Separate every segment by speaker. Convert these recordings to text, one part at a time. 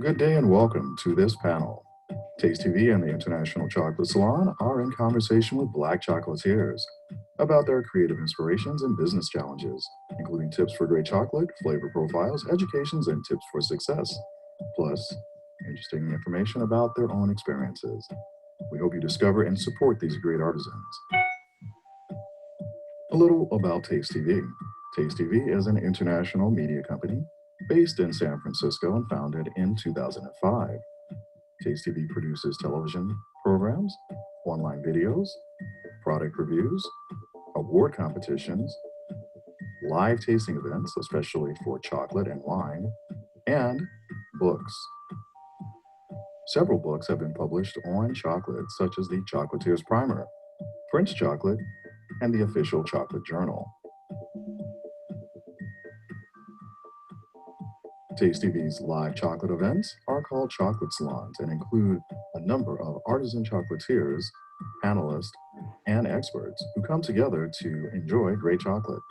Speaker 1: Good day and welcome to this panel. TasteTV and the International Chocolate Salon are in conversation with Black chocolatiers about their creative inspirations and business challenges, including tips for great chocolate, flavor profiles, educations, and tips for success, plus interesting information about their own experiences. We hope you discover and support these great artisans. A little about TasteTV. TasteTV is an international media company based in San Francisco and founded in 2005. TasteTV produces television programs, online videos, product reviews, award competitions, live tasting events, especially for chocolate and wine, and books. Several books have been published on chocolate, such as the Chocolatiers Primer, French Chocolate, and the Official Chocolate Journal. TasteTV's live chocolate events are called chocolate salons and include a number of artisan chocolatiers, panelists, and experts who come together to enjoy great chocolate.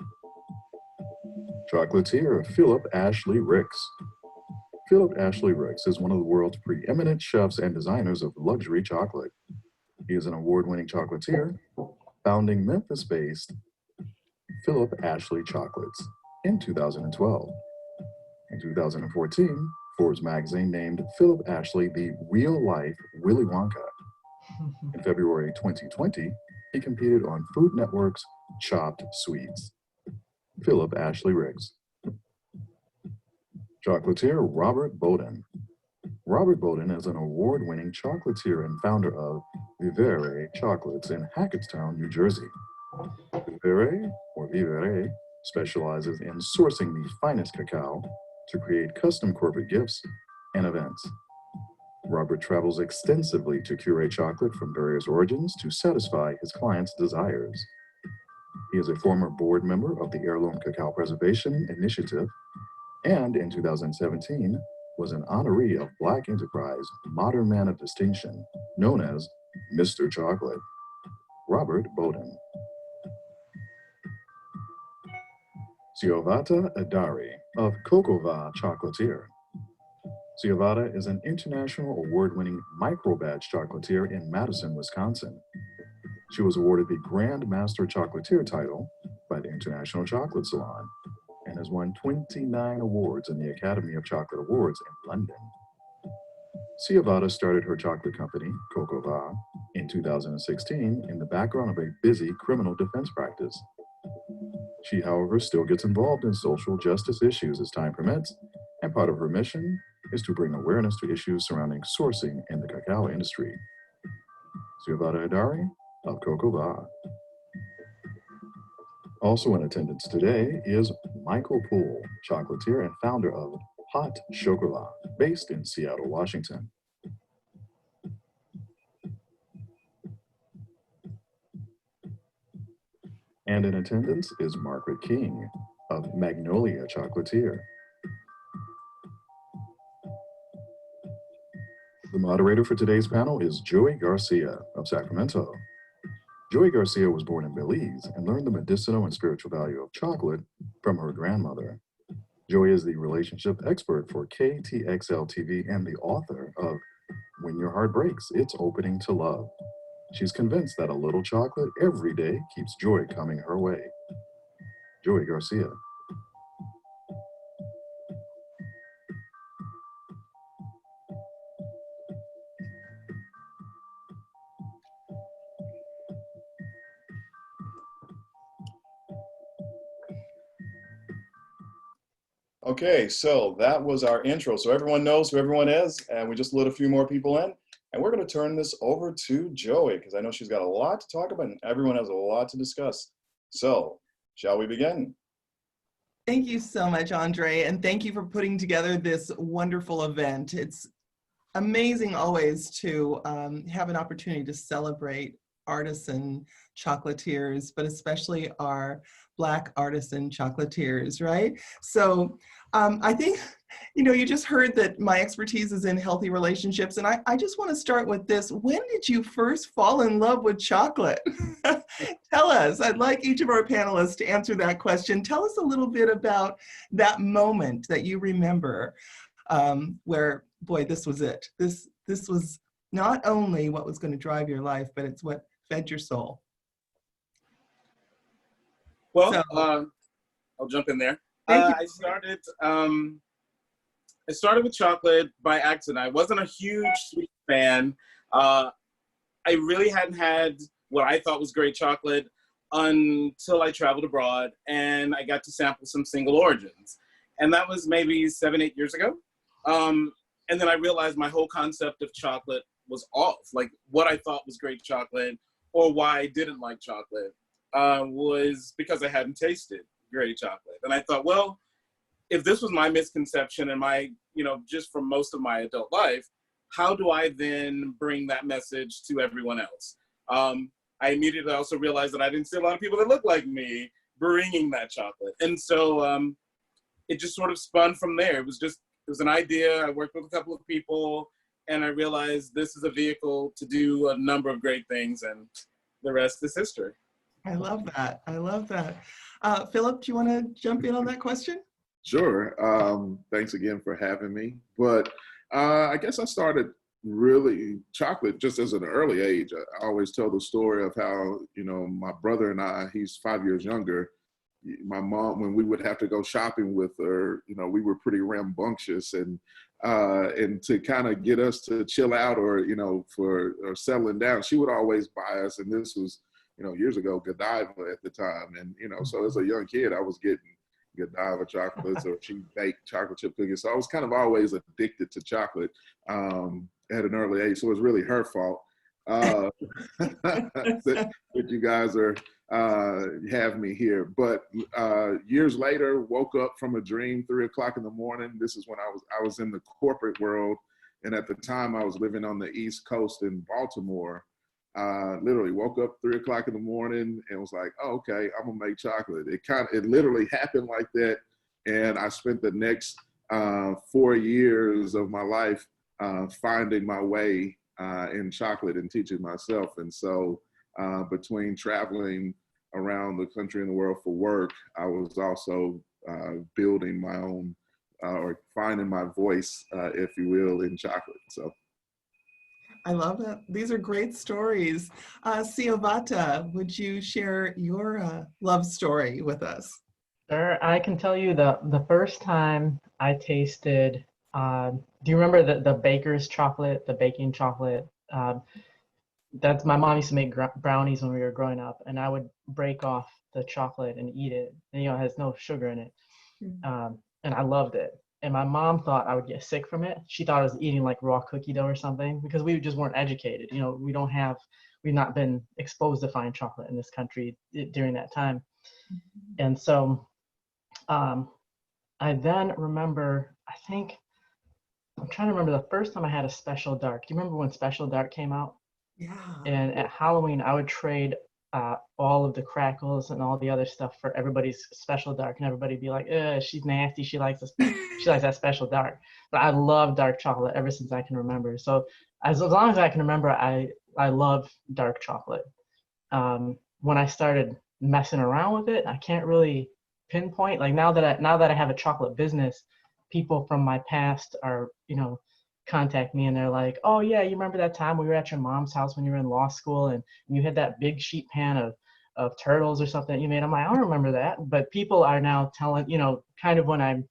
Speaker 1: Chocolatier Phillip Ashley Ricks. Phillip Ashley Ricks is one of the world's preeminent chefs and designers of luxury chocolate. He is an award-winning chocolatier, founding Memphis-based Phillip Ashley Chocolates in 2012. In 2014, Forbes magazine named Phillip Ashley the real-life Willy Wonka. In February 2020, he competed on Food Network's Chopped Sweets. Phillip Ashley Ricks. Chocolatier Robert Bowden. Robert Bowden is an award-winning chocolatier and founder of Vivere Chocolates in Hackettstown, New Jersey. Vivere, or Vivere, specializes in sourcing the finest cacao to create custom corporate gifts and events. Robert travels extensively to curate chocolate from various origins to satisfy his clients' desires. He is a former board member of the Heirloom Cacao Preservation Initiative, and in 2017 was an honoree of Black Enterprise Modern Man of Distinction, known as Mr. Chocolate. Robert Bowden. Syovata Edari of CocoVaa Chocolatier. Syovata is an international award-winning micro-batch chocolatier in Madison, Wisconsin. She was awarded the Grand Master Chocolatier title by the International Chocolate Salon and has won 29 awards in the Academy of Chocolate Awards in London. Syovata started her chocolate company, CocoVaa, in 2016 in the background of a busy criminal defense practice. She, however, still gets involved in social justice issues as time permits, and part of her mission is to bring awareness to issues surrounding sourcing in the cacao industry. Syovata Edari of CocoVaa. Also in attendance today is Michael Poole, chocolatier and founder of Hot Chocolat, based in Seattle, Washington. And in attendance is Margaret King of Magnolia Chocolatier. The moderator for today's panel is Joey Garcia of Sacramento. Joey Garcia was born in Belize and learned the medicinal and spiritual value of chocolate from her grandmother. Joey is the relationship expert for KTXL TV and the author of When Your Heart Breaks, It's Opening to Love. She's convinced that a little chocolate every day keeps joy coming her way. Joey Garcia.
Speaker 2: Okay, so that was our intro. So everyone knows who everyone is, and we just let a few more people in. And we're going to turn this over to Joey, because I know she's got a lot to talk about, and everyone has a lot to discuss. So, shall we begin?
Speaker 3: Thank you so much, Andre, and thank you for putting together this wonderful event. It's amazing always to have an opportunity to celebrate artisan chocolatiers, but especially our Black artisan chocolatiers, right? So I think, you just heard that my expertise is in healthy relationships, and I just want to start with this. When did you first fall in love with chocolate? Tell us. I'd like each of our panelists to answer that question. Tell us a little bit about that moment that you remember where boy, this was it. This was not only what was going to drive your life, but it's what fed your soul.
Speaker 4: Well,
Speaker 3: So,
Speaker 4: I'll jump in there.
Speaker 3: thank you.
Speaker 4: I started with chocolate by accident. I wasn't a huge sweet fan. I really hadn't had what I thought was great chocolate until I traveled abroad and I got to sample some single origins. And that was maybe 7-8 years ago. And then I realized my whole concept of chocolate was off. Like what I thought was great chocolate or why I didn't like chocolate was because I hadn't tasted great chocolate. And I thought, well, if this was my misconception and my, just from most of my adult life, how do I then bring that message to everyone else? I immediately also realized that I didn't see a lot of people that look like me bringing that chocolate. And so it just sort of spun from there. It was an idea. I worked with a couple of people and I realized this is a vehicle to do a number of great things and the rest is history.
Speaker 3: I love that. I love that. Phillip, do you want to jump in on that question?
Speaker 5: Sure. Thanks again for having me. But I guess I started really chocolate just as an early age. I always tell the story of how, my brother and I, he's 5 years younger. My mom, when we would have to go shopping with her, we were pretty rambunctious and to kind of get us to chill out or settling down, she would always buy us. And this was, years ago, Godiva at the time. And, so as a young kid, I was getting Godiva chocolates or she baked chocolate chip cookies. So I was kind of always addicted to chocolate at an early age. So it was really her fault that you guys have me here. But years later, woke up from a dream, 3 o'clock in the morning. This is when I was in the corporate world. And at the time I was living on the East Coast in Baltimore. Literally woke up 3 o'clock in the morning and was like, oh, okay, I'm gonna make chocolate. It literally happened like that. And I spent the next 4 years of my life finding my way in chocolate and teaching myself. And so between traveling around the country and the world for work, I was also building my own or finding my voice, if you will, in chocolate. So.
Speaker 3: I love it. These are great stories. Syovata, would you share your love story with us?
Speaker 6: Sure, I can tell you the first time I tasted, do you remember the baker's chocolate, the baking chocolate? That's my mom used to make brownies when we were growing up, and I would break off the chocolate and eat it. And, it has no sugar in it. And I loved it. And my mom thought I would get sick from it. She thought I was eating like raw cookie dough or something because we just weren't educated. We've not been exposed to fine chocolate in this country during that time. And so I then remember, I'm trying to remember the first time I had a Special Dark. Do you remember when Special Dark came out?
Speaker 3: Yeah.
Speaker 6: And at Halloween, I would trade all of the crackles and all the other stuff for everybody's Special Dark, and everybody be like, she's nasty, she likes that Special Dark. But I love dark chocolate ever since I can remember. So as long as I can remember, I love dark chocolate. When I started messing around with it, I can't really pinpoint. Like now that I have a chocolate business, people from my past are, contact me and they're like, oh yeah, you remember that time we were at your mom's house when you were in law school and you had that big sheet pan of turtles or something you made? I'm like, I don't remember that. But people are now telling, kind of when I'm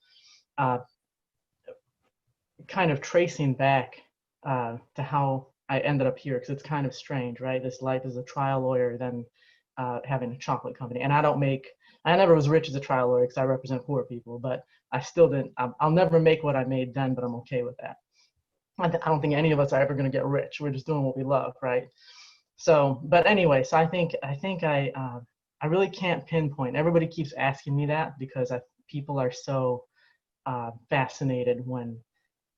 Speaker 6: kind of tracing back to how I ended up here, because it's kind of strange, right? This life as a trial lawyer, then having a chocolate company. And I never was rich as a trial lawyer because I represent poor people, but I still didn't, I'll never make what I made then, but I'm okay with that. I don't think any of us are ever going to get rich. We're just doing what we love, right? So, but anyway, so I think I really can't pinpoint. Everybody keeps asking me that because people are so fascinated when,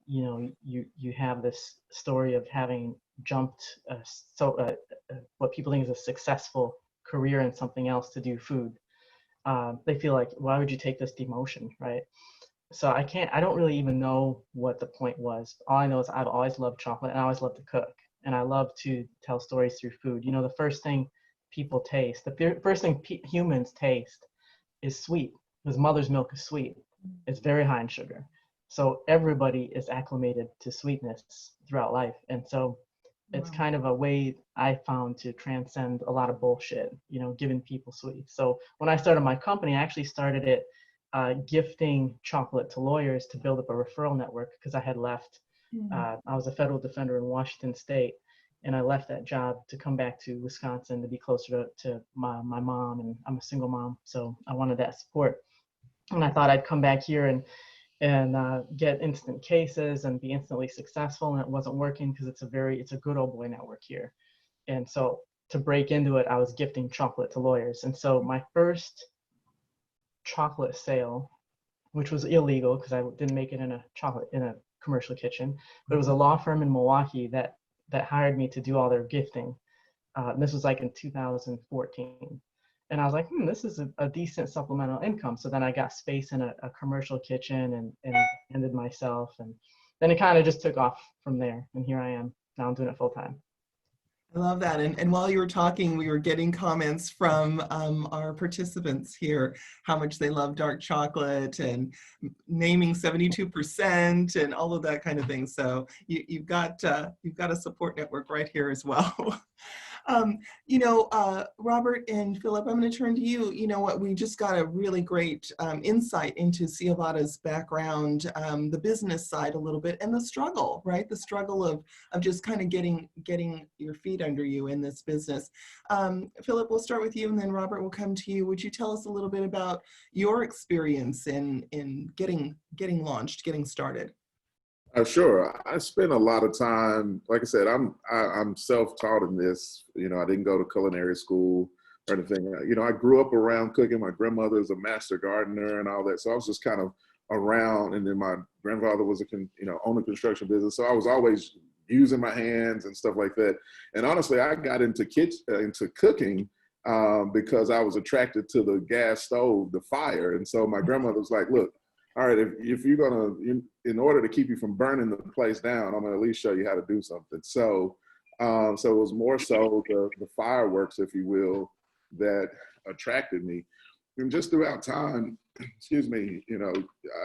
Speaker 6: you have this story of having jumped what people think is a successful career in something else to do food. They feel like, why would you take this demotion, right? So I don't really even know what the point was. All I know is I've always loved chocolate and I always loved to cook. And I love to tell stories through food. The first thing people taste, the first thing humans taste is sweet, because mother's milk is sweet. It's very high in sugar. So everybody is acclimated to sweetness throughout life. And so it's
Speaker 3: Wow.
Speaker 6: kind of a way I found to transcend a lot of bullshit, you know, giving people sweets. So when I started my company, I actually started it gifting chocolate to lawyers to build up a referral network, because I had left. I was a federal defender in Washington State, and I left that job to come back to Wisconsin to be closer to my mom, and I'm a single mom, so I wanted that support. And I thought I'd come back here and get instant cases and be instantly successful, and it wasn't working because it's a good old boy network here. And so to break into it, I was gifting chocolate to lawyers. And so my first chocolate sale, which was illegal because I didn't make it in a commercial kitchen, but it was a law firm in Milwaukee that hired me to do all their gifting. This was like in 2014. And I was like, this is a decent supplemental income. So then I got space in a commercial kitchen and ended myself. And then it kind of just took off from there. And here I am. Now I'm doing it full time.
Speaker 3: I love that. And while you were talking, we were getting comments from our participants here, how much they love dark chocolate and naming 72% and all of that kind of thing. So you've got a support network right here as well. Robert and Phillip, I'm going to turn to you. You know what, we just got a really great insight into Syovata's background, the business side a little bit, and the struggle, right? The struggle of just kind of getting your feet under you in this business. Phillip, we'll start with you, and then Robert will come to you. Would you tell us a little bit about your experience in getting launched, getting started?
Speaker 5: Sure. I spent a lot of time, like I said, I'm self-taught in this. You know, I didn't go to culinary school or anything. You know, I grew up around cooking. My grandmother is a master gardener and all that. So I was just kind of around. And then my grandfather was owned a construction business. So I was always using my hands and stuff like that. And honestly, I got into cooking because I was attracted to the gas stove, the fire. And so my grandmother was like, look, all right, if you're gonna, in order to keep you from burning the place down, I'm gonna at least show you how to do something. So, so it was more so the fireworks, if you will, that attracted me. And just throughout time, excuse me,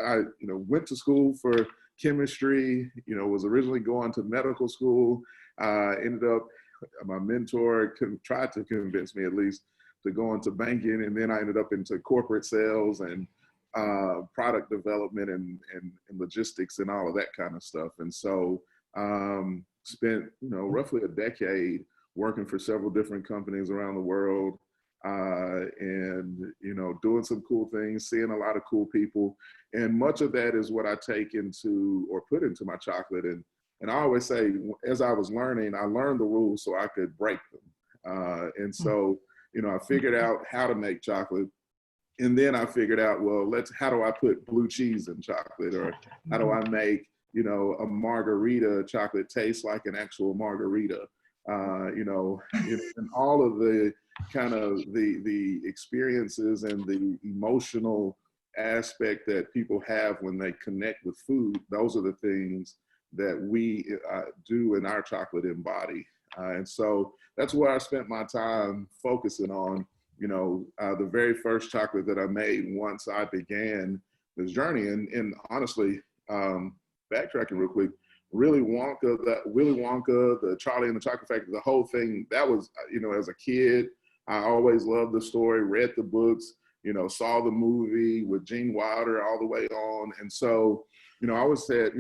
Speaker 5: I went to school for chemistry. Was originally going to medical school. Ended up, my mentor tried to convince me at least to go into banking, and then I ended up into corporate sales and product development and logistics and all of that kind of stuff. And so spent roughly a decade working for several different companies around the world, and doing some cool things, seeing a lot of cool people. And much of that is what I take into or put into my chocolate. And I always say, as I was learning, I learned the rules so I could break them. And so I figured out how to make chocolate. And then I figured out, well, how do I put blue cheese in chocolate? Or how do I make, a margarita chocolate taste like an actual margarita? And all of the kind of the experiences and the emotional aspect that people have when they connect with food, those are the things that we do in our chocolate embody. And so that's where I spent my time focusing on. The very first chocolate that I made once I began this journey. And honestly, backtracking real quick, Willy Wonka, the Charlie and the Chocolate Factory, the whole thing, that was, as a kid, I always loved the story, read the books, saw the movie with Gene Wilder all the way on. And so, I always said,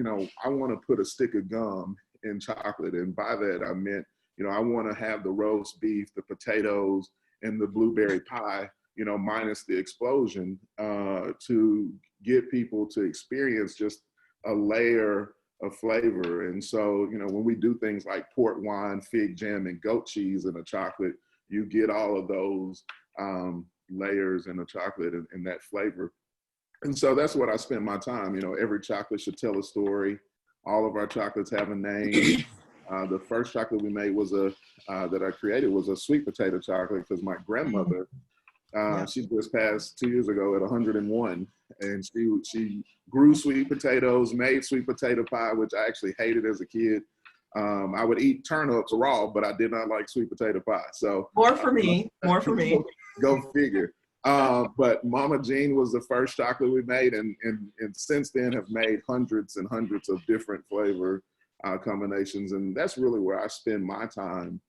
Speaker 5: I want to put a stick of gum in chocolate. And by that, I meant, I want to have the roast beef, the potatoes, and the blueberry pie, minus the explosion, to get people to experience just a layer of flavor. And so, when we do things like port wine, fig jam, and goat cheese in a chocolate, you get all of those layers in a chocolate and that flavor. And so that's what I spent my time. Every chocolate should tell a story. All of our chocolates have a name. The first chocolate we made was that I created was a sweet potato chocolate because my grandmother, she just passed 2 years ago at 101, and she grew sweet potatoes, made sweet potato pie, which I actually hated as a kid. I would eat turnips raw, but I did not like sweet potato pie. So
Speaker 3: more for me.
Speaker 5: Go figure. But Mama Jean was the first chocolate we made, and since then have made hundreds and hundreds of different flavor combinations. And that's really where I spend my time,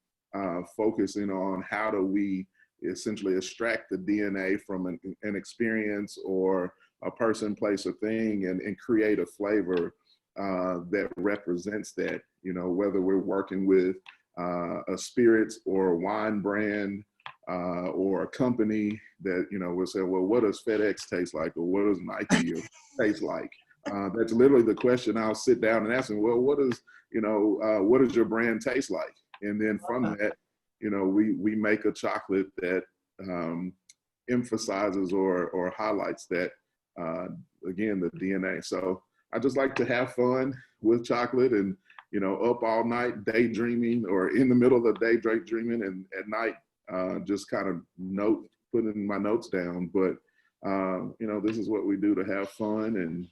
Speaker 5: focusing on how do we essentially extract the DNA from an experience or a person, place, or thing, and create a flavor that represents that, you know, whether we're working with a spirits or a wine brand, or a company that, you know, will say, well, what does FedEx taste like? Or what does Nike taste like? That's literally the question I'll sit down and ask them, well, what does your brand taste like? And then from that, you know, we make a chocolate that emphasizes or highlights that, again, the DNA. So I just like to have fun with chocolate, and, you know, up all night daydreaming, or in the middle of the day daydreaming, and at night just kind of putting my notes down. But you know, this is what we do to have fun,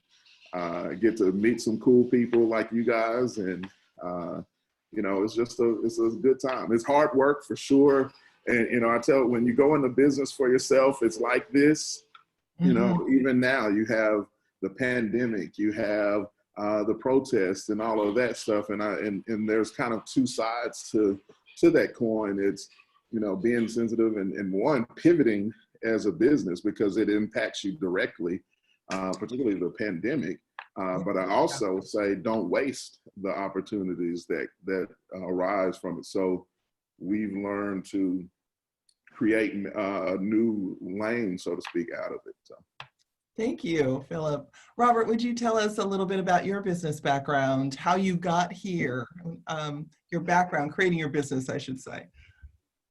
Speaker 5: and get to meet some cool people like you guys, and you know, it's a good time. It's hard work for sure, and you know, I tell, when you go into business for yourself, it's like this. You know, even now you have the pandemic, you have the protests and all of that stuff, and there's kind of two sides to that coin. It's, you know, being sensitive and one, pivoting as a business because it impacts you directly, particularly the pandemic. But I also say, don't waste the opportunities that arise from it. So we've learned to create a new lane, so to speak, out of it. So.
Speaker 3: Thank you, Phillip. Robert, would you tell us a little bit about your business background, how you got here, your background, creating your business, I should say?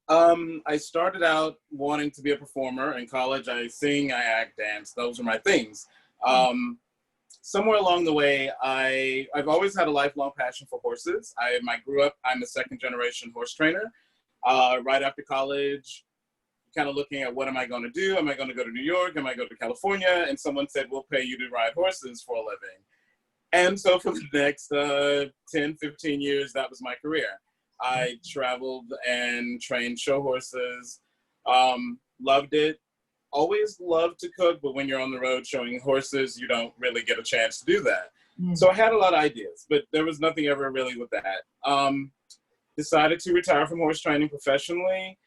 Speaker 4: I started out wanting to be a performer. In college, I sing, I act, dance. Those are my things. Somewhere along the way, I've always had a lifelong passion for horses. I'm a second generation horse trainer. Right after college, kind of looking at what am I going to do? Am I going to go to New York? Am I going to California? And someone said, we'll pay you to ride horses for a living. And so for the next 10, 15 years, that was my career. I traveled and trained show horses, loved it. Always loved to cook, but when you're on the road showing horses, you don't really get a chance to do that. So I had a lot of ideas, but there was nothing ever really with that. Decided to retire from horse training professionally,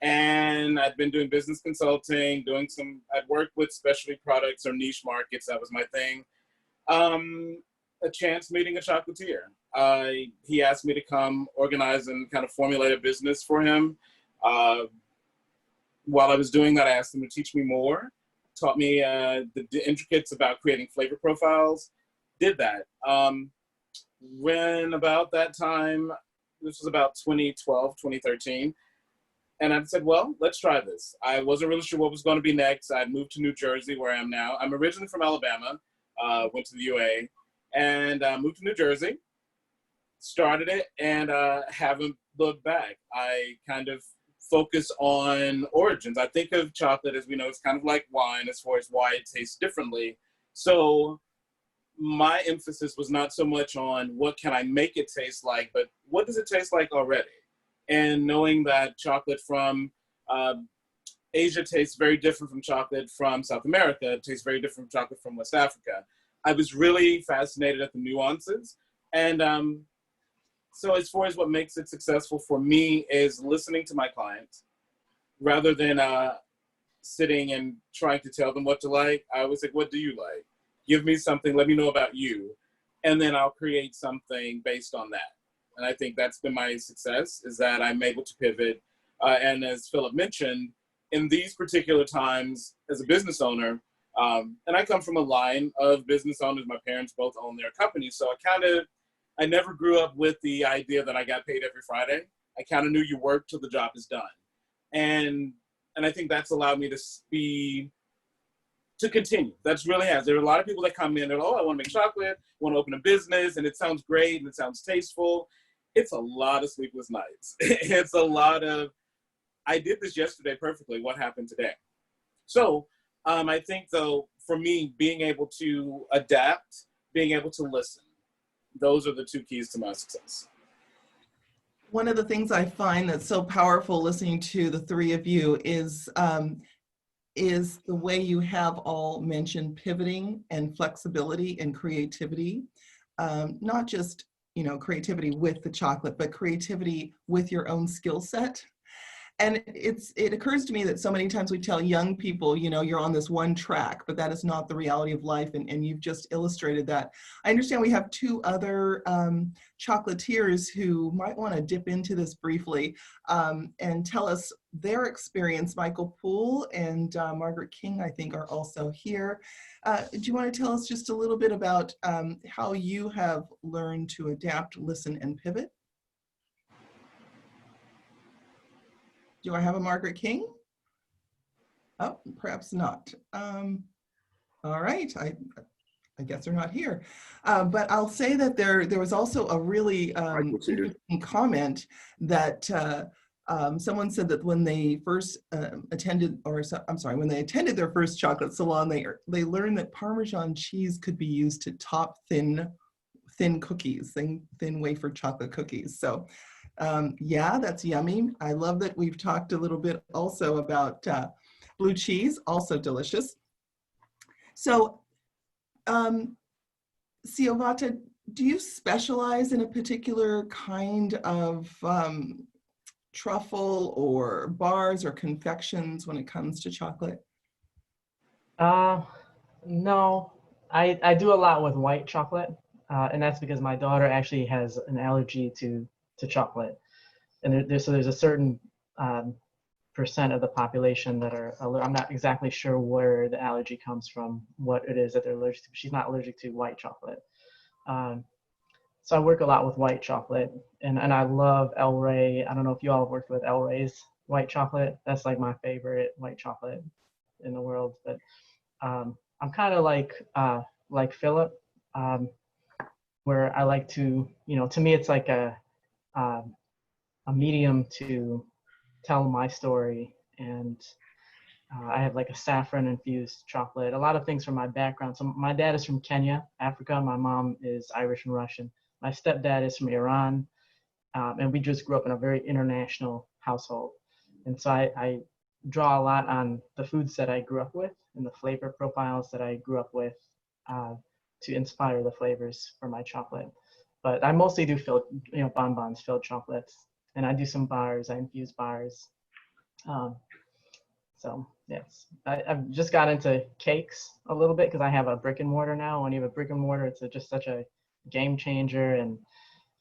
Speaker 4: and I'd been doing business consulting, I'd worked with specialty products or niche markets. That was my thing. A chance meeting a chocolatier. He asked me to come organize and kind of formulate a business for him. While I was doing that, I asked him to teach me more, taught me the intricates about creating flavor profiles, did that. When about that time, this was about 2012, 2013, and I said, well, let's try this. I wasn't really sure what was going to be next. I'd moved to New Jersey, where I am now. I'm originally from Alabama, went to the UA, and moved to New Jersey, started it, and haven't looked back. I kind of focus on origins. I think of chocolate, as we know, it's kind of like wine as far as why it tastes differently. So my emphasis was not so much on what can I make it taste like, but what does it taste like already? And knowing that chocolate from Asia tastes very different from chocolate from South America, it tastes very different from chocolate from West Africa. I was really fascinated at the nuances. And so as far as what makes it successful for me is listening to my clients rather than sitting and trying to tell them what to like. I always say, what do you like? Give me something, let me know about you, and then I'll create something based on that. And I think that's been my success, is that I'm able to pivot. And as Phillip mentioned, in these particular times as a business owner, and I come from a line of business owners, my parents both own their companies, so I never grew up with the idea that I got paid every Friday. I kind of knew you work till the job is done. And I think that's allowed me to continue. That's really has. There are a lot of people that come in and, oh, I want to make chocolate, want to open a business, and it sounds great and it sounds tasteful. It's a lot of sleepless nights. It's a lot of, I did this yesterday perfectly, what happened today? So I think, though, for me, being able to adapt, being able to listen, those are the two keys to my success.
Speaker 3: One of the things I find that's so powerful listening to the three of you is is the way you have all mentioned pivoting and flexibility and creativity, not just, you know, creativity with the chocolate, but creativity with your own skill set. And it occurs to me that so many times we tell young people, you know, you're on this one track, but that is not the reality of life. And you've just illustrated that. I understand we have two other chocolatiers who might want to dip into this briefly and tell us their experience. Michael Poole and Margaret King, I think, are also here. Do you want to tell us just a little bit about how you have learned to adapt, listen, and pivot? Do I have a Margaret King? Oh, perhaps not. All right, I guess they're not here. But I'll say that there was also a really interesting comment that someone said that when they first attended, or I'm sorry, when they attended their first chocolate salon, they learned that Parmesan cheese could be used to top thin cookies, thin wafer chocolate cookies. So yeah, that's yummy. I love that we've talked a little bit also about blue cheese, also delicious. So Syovata, do you specialize in a particular kind of truffle or bars or confections when it comes to chocolate?
Speaker 6: No, I do a lot with white chocolate, and that's because my daughter actually has an allergy to chocolate, and there's a certain percent of the population that are, I'm not exactly sure where the allergy comes from, what it is that they're allergic to. She's not allergic to white chocolate. So I work a lot with white chocolate, and I love El Rey. I don't know if you all have worked with El Rey's white chocolate. That's like my favorite white chocolate in the world. But I'm kind of like Phillip, where I like to, you know, to me it's like a medium to tell my story. And I have like a saffron infused chocolate, a lot of things from my background. So my dad is from Kenya, Africa. My mom is Irish and Russian. My stepdad is from Iran. And we just grew up in a very international household. And so I draw a lot on the foods that I grew up with and the flavor profiles that I grew up with to inspire the flavors for my chocolate. But I mostly do filled, you know, bonbons, filled chocolates. And I do some bars, I infuse bars. So yes, I've just got into cakes a little bit because I have a brick and mortar now. When you have a brick and mortar, it's just such a game changer, and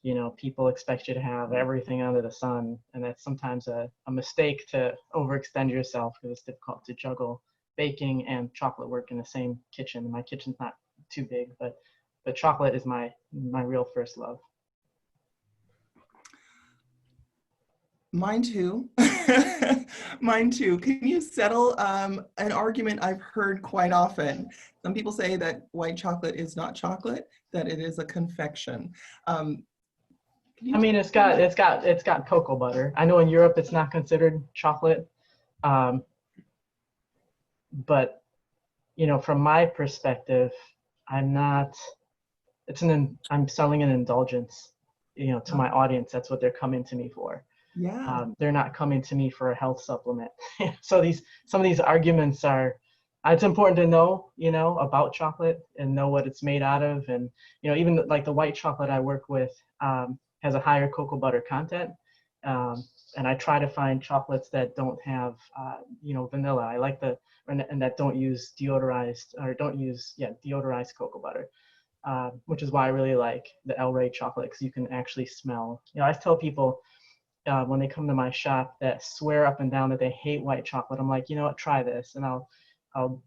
Speaker 6: you know, people expect you to have everything under the sun, and that's sometimes a mistake to overextend yourself because it's difficult to juggle baking and chocolate work in the same kitchen. My kitchen's not too big, but chocolate is my real first love.
Speaker 3: Mine too. Mine too. Can you settle an argument I've heard quite often? Some people say that white chocolate is not chocolate, that it is a confection. I
Speaker 6: mean, it's got cocoa butter. I know in Europe it's not considered chocolate, but you know, from my perspective, I'm selling an indulgence, you know, to my audience. That's what they're coming to me for.
Speaker 3: Yeah.
Speaker 6: They're not coming to me for a health supplement. So some of these arguments are, it's important to know, you know, about chocolate and know what it's made out of. And, you know, even like the white chocolate I work with has a higher cocoa butter content. And I try to find chocolates that don't have, you know, vanilla. I like and that don't use deodorized cocoa butter, which is why I really like the El Rey chocolate, because you can actually smell. You know, I tell people, when they come to my shop that swear up and down that they hate white chocolate, I'm like, you know what, try this. And I'll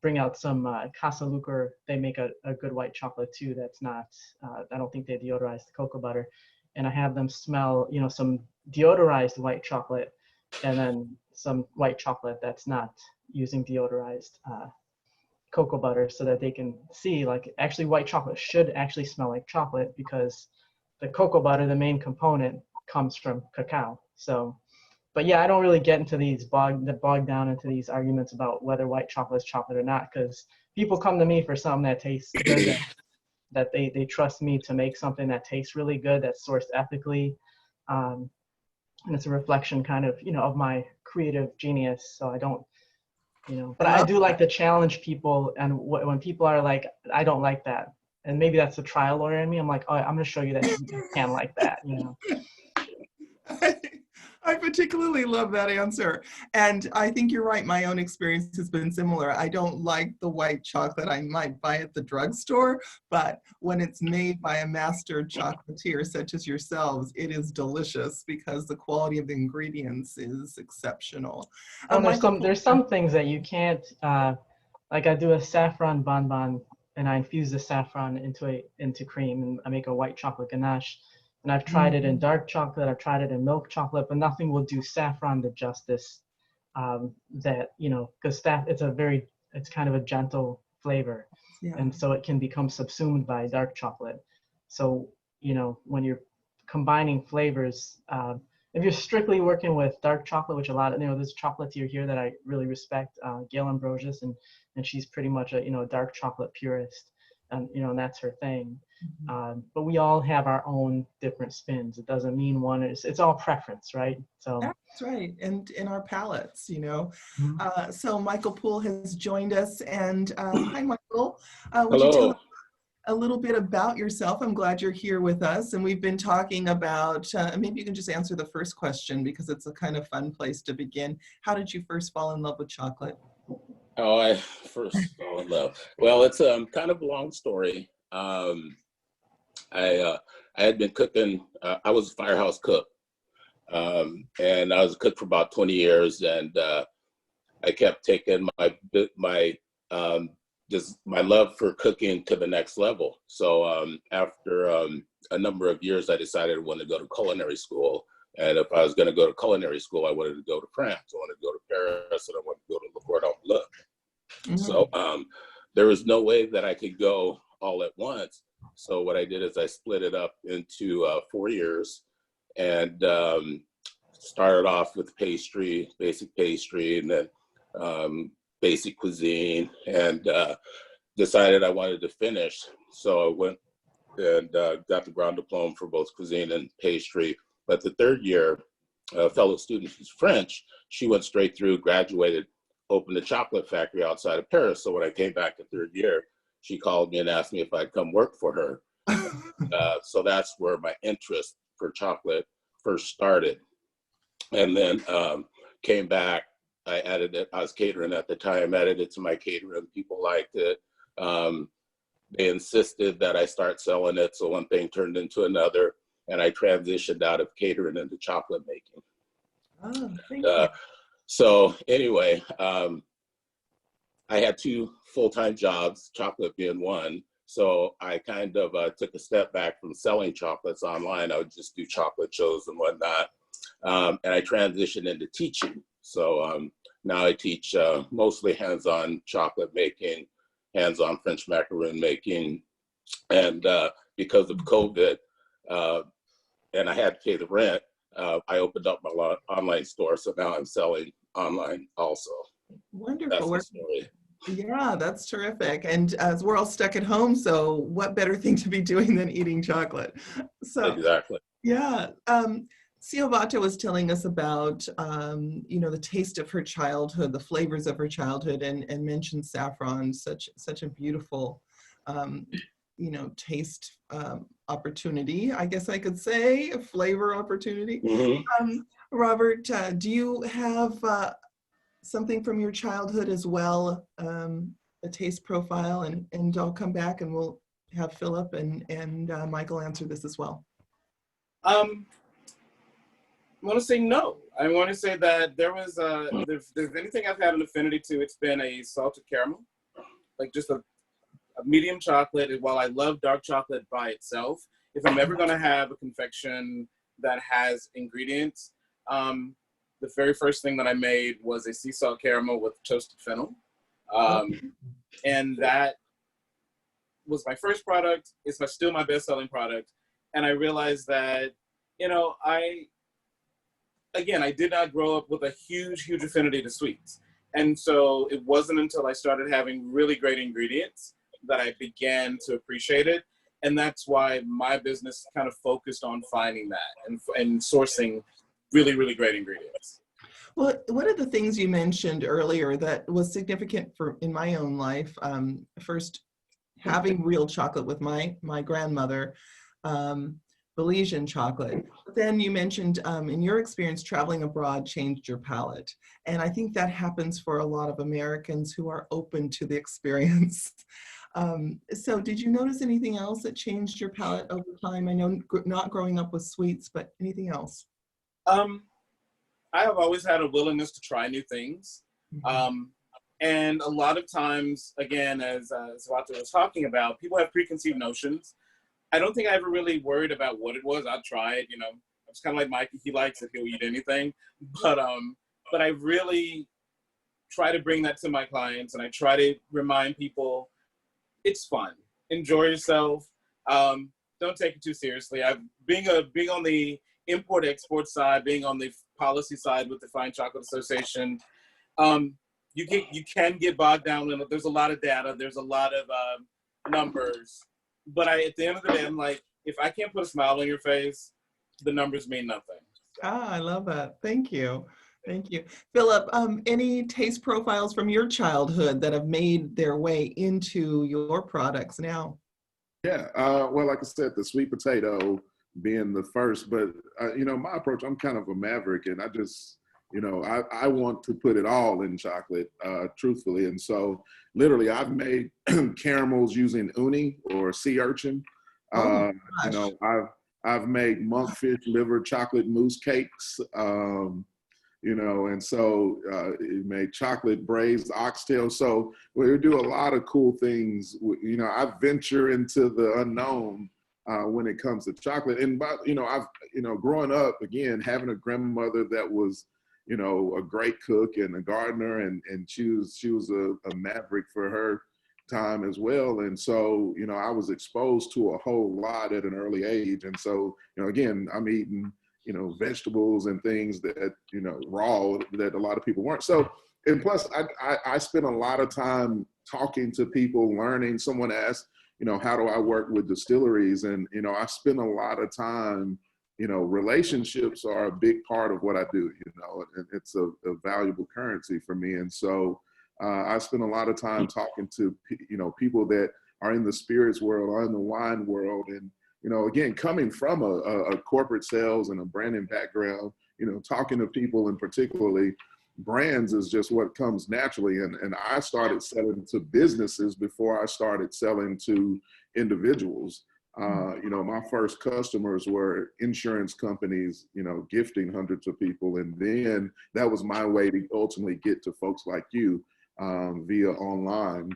Speaker 6: bring out some Casa Lucre. They make a good white chocolate too. That's not, I don't think they deodorize the cocoa butter. And I have them smell, you know, some deodorized white chocolate and then some white chocolate that's not using deodorized cocoa butter, so that they can see, like, actually white chocolate should actually smell like chocolate, because the cocoa butter, the main component, comes from cacao. So, but yeah, I don't really get into these bog down into these arguments about whether white chocolate is chocolate or not, because people come to me for something that tastes good, that they trust me to make something that tastes really good, that's sourced ethically, and it's a reflection kind of, you know, of my creative genius. So I don't you know. But I do like to challenge people, and when people are like, I don't like that, and maybe that's the trial lawyer in me. I'm like, oh, I'm gonna show you that you can like that, you know.
Speaker 3: I particularly love that answer. And I think you're right. My own experience has been similar. I don't like the white chocolate I might buy at the drugstore, but when it's made by a master chocolatier such as yourselves, it is delicious because the quality of the ingredients is exceptional.
Speaker 6: And
Speaker 3: Michael,
Speaker 6: there's some things that you can't, like I do a saffron bonbon and I infuse the saffron into cream and I make a white chocolate ganache. And I've tried it in dark chocolate, I've tried it in milk chocolate, but nothing will do saffron the justice that, you know, because it's kind of a gentle flavor.
Speaker 3: yeah.
Speaker 6: And so it can become subsumed by dark chocolate. So, you know, when you're combining flavors, if you're strictly working with dark chocolate, which a lot of, you know, there's a chocolatier here that I really respect, Gail Ambrosius, and she's pretty much a, you know, dark chocolate purist, and, you know, and that's her thing. But we all have our own different spins. It doesn't mean one is, it's all preference, right? So
Speaker 3: that's right. And in our palates, you know. So Michael Poole has joined us. And hi, Michael. Would you tell us a little bit about yourself? I'm glad you're here with us. And we've been talking about, maybe you can just answer the first question because it's a kind of fun place to begin. How did you first fall in love with chocolate?
Speaker 7: Oh, I first fell in love. Well, it's kind of a long story. I had been cooking. I was a firehouse cook, and I was a cook for about 20 years. And I kept taking my love for cooking to the next level. So after a number of years, I decided I wanted to go to culinary school. And if I was going to go to culinary school, I wanted to go to France. I wanted to go to Paris, and I wanted to go to Le Cordon Bleu. So there was no way that I could go all at once. So what I did is I split it up into 4 years, and started off with pastry, basic pastry, and then basic cuisine, and decided I wanted to finish. So I went and got the ground diploma for both cuisine and pastry. But the third year, a fellow student who's French, she went straight through, graduated, opened a chocolate factory outside of Paris. So when I came back the third year, she called me and asked me if I'd come work for her. So that's where my interest for chocolate first started. And then came back, I added it, I was catering at the time, added it to my catering, people liked it. They insisted that I start selling it, so one thing turned into another, and I transitioned out of catering into chocolate making.
Speaker 3: Oh, thank you.
Speaker 7: So anyway, I had 2 full-time jobs, chocolate being one. So I kind of took a step back from selling chocolates online. I would just do chocolate shows and whatnot. And I transitioned into teaching. So now I teach mostly hands-on chocolate making, hands-on French macaroon making. And because of COVID, and I had to pay the rent, I opened up my online store. So now I'm selling online also.
Speaker 3: Wonderful.
Speaker 7: That's the story.
Speaker 3: Yeah, that's terrific. And as we're all stuck at home, so what better thing to be doing than eating chocolate? So
Speaker 7: Exactly.
Speaker 3: yeah. Syovata was telling us about, you know, the taste of her childhood, the flavors of her childhood, and mentioned saffron, such a beautiful, you know, taste opportunity, I guess I could say, a flavor opportunity. Robert, do you have something from your childhood as well, a taste profile? And I'll come back and we'll have Phillip and Michael answer this as well.
Speaker 4: I want to say no. I want to say that there was, if there's anything I've had an affinity to, it's been a salted caramel, like just a medium chocolate. And while I love dark chocolate by itself, if I'm ever going to have a confection that has ingredients, the very first thing that I made was a sea salt caramel with toasted fennel. And that was my first product. It's still my best-selling product. And I realized that, you know, I did not grow up with a huge affinity to sweets. And so it wasn't until I started having really great ingredients that I began to appreciate it. And that's why my business kind of focused on finding that and sourcing really great ingredients.
Speaker 3: Well, one of the things you mentioned earlier that was significant for in my own life, first having real chocolate with my grandmother, um, Belizean chocolate. But then you mentioned in your experience traveling abroad changed your palate. And I think that happens for a lot of Americans who are open to the experience. So did you notice anything else that changed your palate over time? I know not growing up with sweets, but anything else?
Speaker 4: Um, I have always had a willingness to try new things. And a lot of times, again, as Syovata was talking about, people have preconceived notions. I don't think I ever really worried about what it was. I'd try it, you know. It's kind of like Mikey, he likes it, he'll eat anything. But I really try to bring that to my clients, and I try to remind people it's fun. Enjoy yourself. Don't take it too seriously. Being on the import-export side, being on the policy side with the Fine Chocolate Association, you can get bogged down in it. There's a lot of data. There's a lot of numbers. But at the end of the day, I'm like, if I can't put a smile on your face, the numbers mean nothing.
Speaker 3: Ah, I love that. Thank you. Thank you. Phillip, any taste profiles from your childhood that have made their way into your products now?
Speaker 5: Yeah, well, like I said, the sweet potato being the first, but you know, my approach, I'm kind of a maverick, and I just, you know, I want to put it all in chocolate, truthfully. And so literally I've made caramels using uni or sea urchin. You know, I've made monkfish liver chocolate mousse cakes. You know, and so it made chocolate braised oxtail. So we do a lot of cool things. You know, I venture into the unknown when it comes to chocolate. And, you know, growing up, again, having a grandmother that was, you know, a great cook and a gardener, and she was a maverick for her time as well. And so, you know, I was exposed to a whole lot at an early age. And so, you know, again, I'm eating, you know, vegetables and things that, you know, raw, that a lot of people weren't. So, and plus I spent a lot of time talking to people, learning. Someone asked, you know, how do I work with distilleries? And, you know, I spend a lot of time, you know, relationships are a big part of what I do, you know, and it's a valuable currency for me. And so I spend a lot of time talking to, you know, people that are in the spirits world or in the wine world. And, you know, again, coming from a corporate sales and a branding background, you know, talking to people, and particularly brands, is just what comes naturally. And I started selling to businesses before I started selling to individuals. You know, my first customers were insurance companies, you know, gifting hundreds of people. And then that was my way to ultimately get to folks like you via online.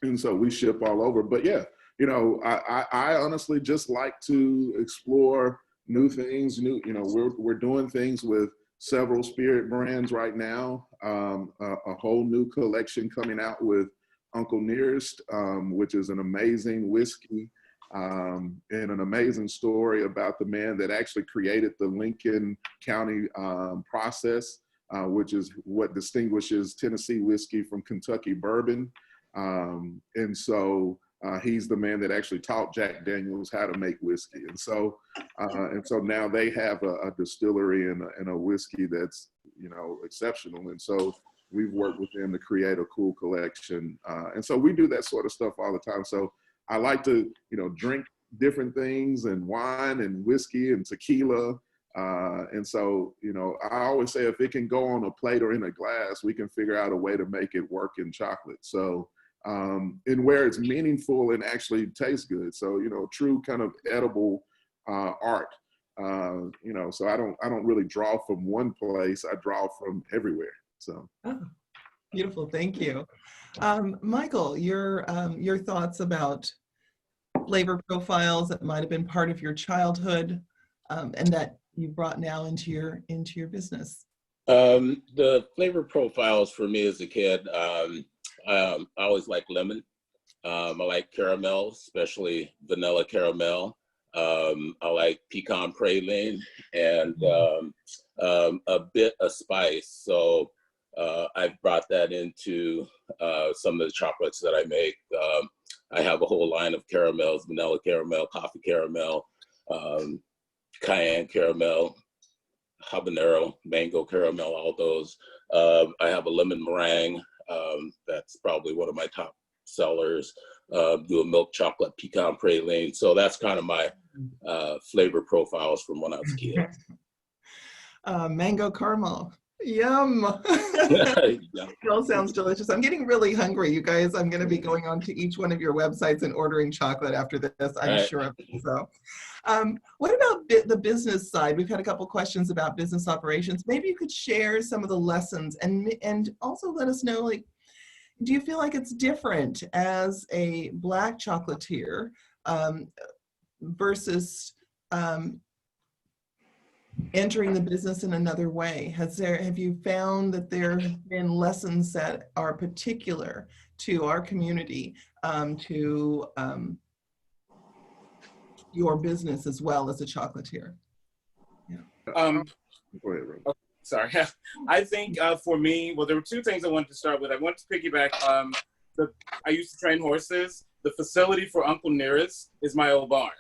Speaker 5: And so we ship all over. But yeah, you know, I honestly just like to explore new things. You know, we're doing things with several spirit brands right now. A whole new collection coming out with Uncle Nearest, which is an amazing whiskey and an amazing story about the man that actually created the Lincoln County process, which is what distinguishes Tennessee whiskey from Kentucky bourbon. And so he's the man that actually taught Jack Daniels how to make whiskey. And so now they have a distillery and a whiskey that's, you know, exceptional. And so we've worked with them to create a cool collection. And so we do that sort of stuff all the time. So I like to, you know, drink different things, and wine and whiskey and tequila. And so, you know, I always say if it can go on a plate or in a glass, we can figure out a way to make it work in chocolate. So, and where it's meaningful and actually tastes good. So, you know, true kind of edible art. You know, so I don't really draw from one place. I draw from everywhere. So.
Speaker 3: Oh, beautiful. Thank you. Michael, your thoughts about flavor profiles that might have been part of your childhood and that you brought now into your business.
Speaker 7: The flavor profiles for me as a kid, I always like lemon. I like caramel, especially vanilla caramel. I like pecan praline and a bit of spice. So I've brought that into some of the chocolates that I make. I have a whole line of caramels: vanilla caramel, coffee caramel, cayenne caramel, habanero, mango caramel, all those. I have a lemon meringue. That's probably one of my top sellers. Do a milk chocolate pecan praline. So that's kind of my flavor profiles from when I was a kid.
Speaker 3: Mango caramel. Yum.
Speaker 7: Yeah.
Speaker 3: It all sounds delicious. I'm getting really hungry, you guys. I'm going to be going on to each one of your websites and ordering chocolate after this, I'm sure of it. So, what about the business side? We've had a couple questions about business operations. Maybe you could share some of the lessons and also let us know, like, do you feel like it's different as a Black chocolatier versus entering the business in another way? Have you found that there have been lessons that are particular to our community, to your business as well as a chocolatier?
Speaker 5: Go ahead, Robert.
Speaker 4: Sorry. I think for me, well, there were two things I wanted to start with. I wanted to piggyback. I used to train horses. The facility for Uncle Nearest is my old barn.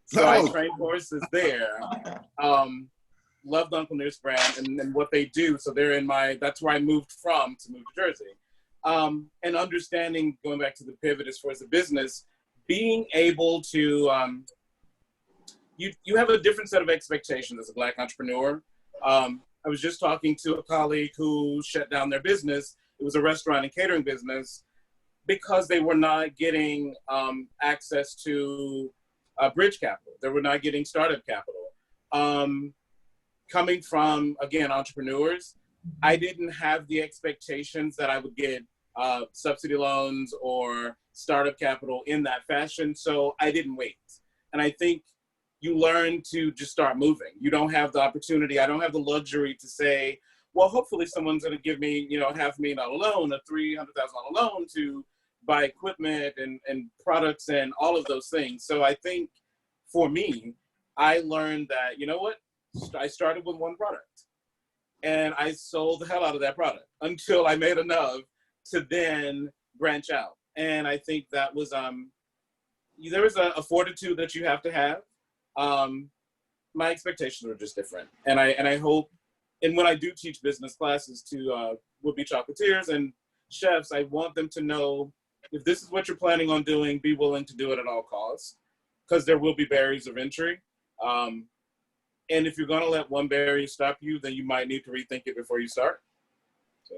Speaker 4: So I trained horses there. Loved Uncle Nearest brand and what they do. So they're in that's where I moved from to move to Jersey. And understanding, going back to the pivot as far as the business, being able to, you have a different set of expectations as a Black entrepreneur. I was just talking to a colleague who shut down their business. It was a restaurant and catering business because they were not getting access to bridge capital. They were not getting startup capital. Coming from, again, entrepreneurs, I didn't have the expectations that I would get subsidy loans or startup capital in that fashion, so I didn't wait. And I think you learn to just start moving. You don't have the opportunity. I don't have the luxury to say, well, hopefully someone's going to give me, $500,000 loan, a $300,000 loan to buy equipment and products and all of those things. So I think for me, I learned that, you know what? I started with one product and I sold the hell out of that product until I made enough to then branch out. And I think that was, there is a fortitude that you have to have. My expectations are just different. And I hope, and when I do teach business classes to would-be chocolatiers and chefs, I want them to know, if this is what you're planning on doing, be willing to do it at all costs, because there will be barriers of entry. And if you're gonna let one barrier stop you, then you might need to rethink it before you start. So.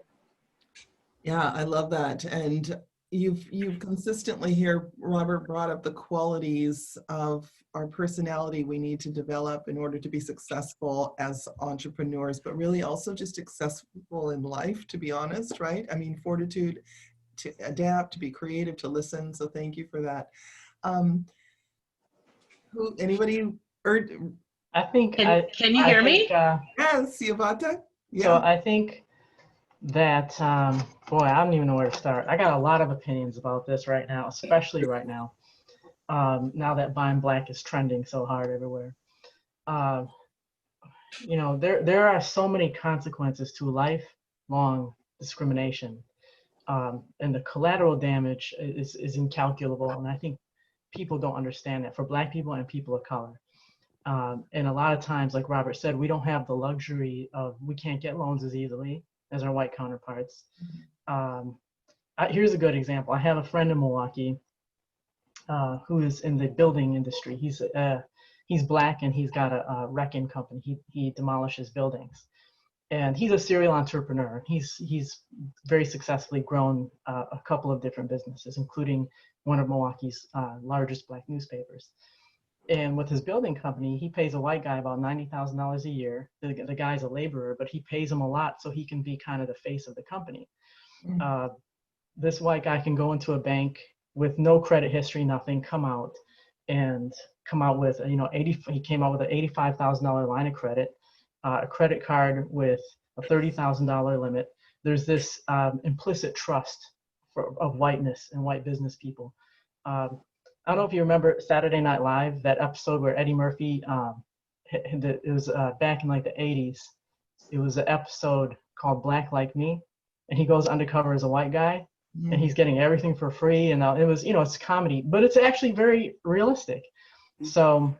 Speaker 3: Yeah, I love that. And you've consistently here, Robert, brought up the qualities of our personality we need to develop in order to be successful as entrepreneurs, but really also just successful in life, to be honest, right? I mean, fortitude to adapt, to be creative, to listen. So thank you for that. Anybody?
Speaker 6: I think.
Speaker 8: Can you hear me?
Speaker 3: Yes, Syovata. Yeah.
Speaker 6: So I think that, boy, I don't even know where to start. I got a lot of opinions about this right now, especially right now. Now that buying Black is trending so hard everywhere. There are so many consequences to lifelong discrimination. And the collateral damage is incalculable. And I think people don't understand that for Black people and people of color. And a lot of times, like Robert said, we don't have the luxury of, we can't get loans as easily as our white counterparts. Here's a good example. I have a friend in Milwaukee who is in the building industry. He's Black and he's got a wrecking company. He demolishes buildings. And he's a serial entrepreneur. He's very successfully grown a couple of different businesses, including one of Milwaukee's largest Black newspapers. And with his building company, he pays a white guy about $90,000 a year. The guy's a laborer, but he pays him a lot so he can be kind of the face of the company. Mm-hmm. This white guy can go into a bank with no credit history, nothing, come out with, he came out with an $85,000 line of credit, a credit card with a $30,000 limit. There's this implicit trust of whiteness and white business people. I don't know if you remember Saturday Night Live, that episode where Eddie Murphy, it was back in like the 80s. It was an episode called Black Like Me, and he goes undercover as a white guy, and he's getting everything for free. And it was, it's comedy, but it's actually very realistic. So,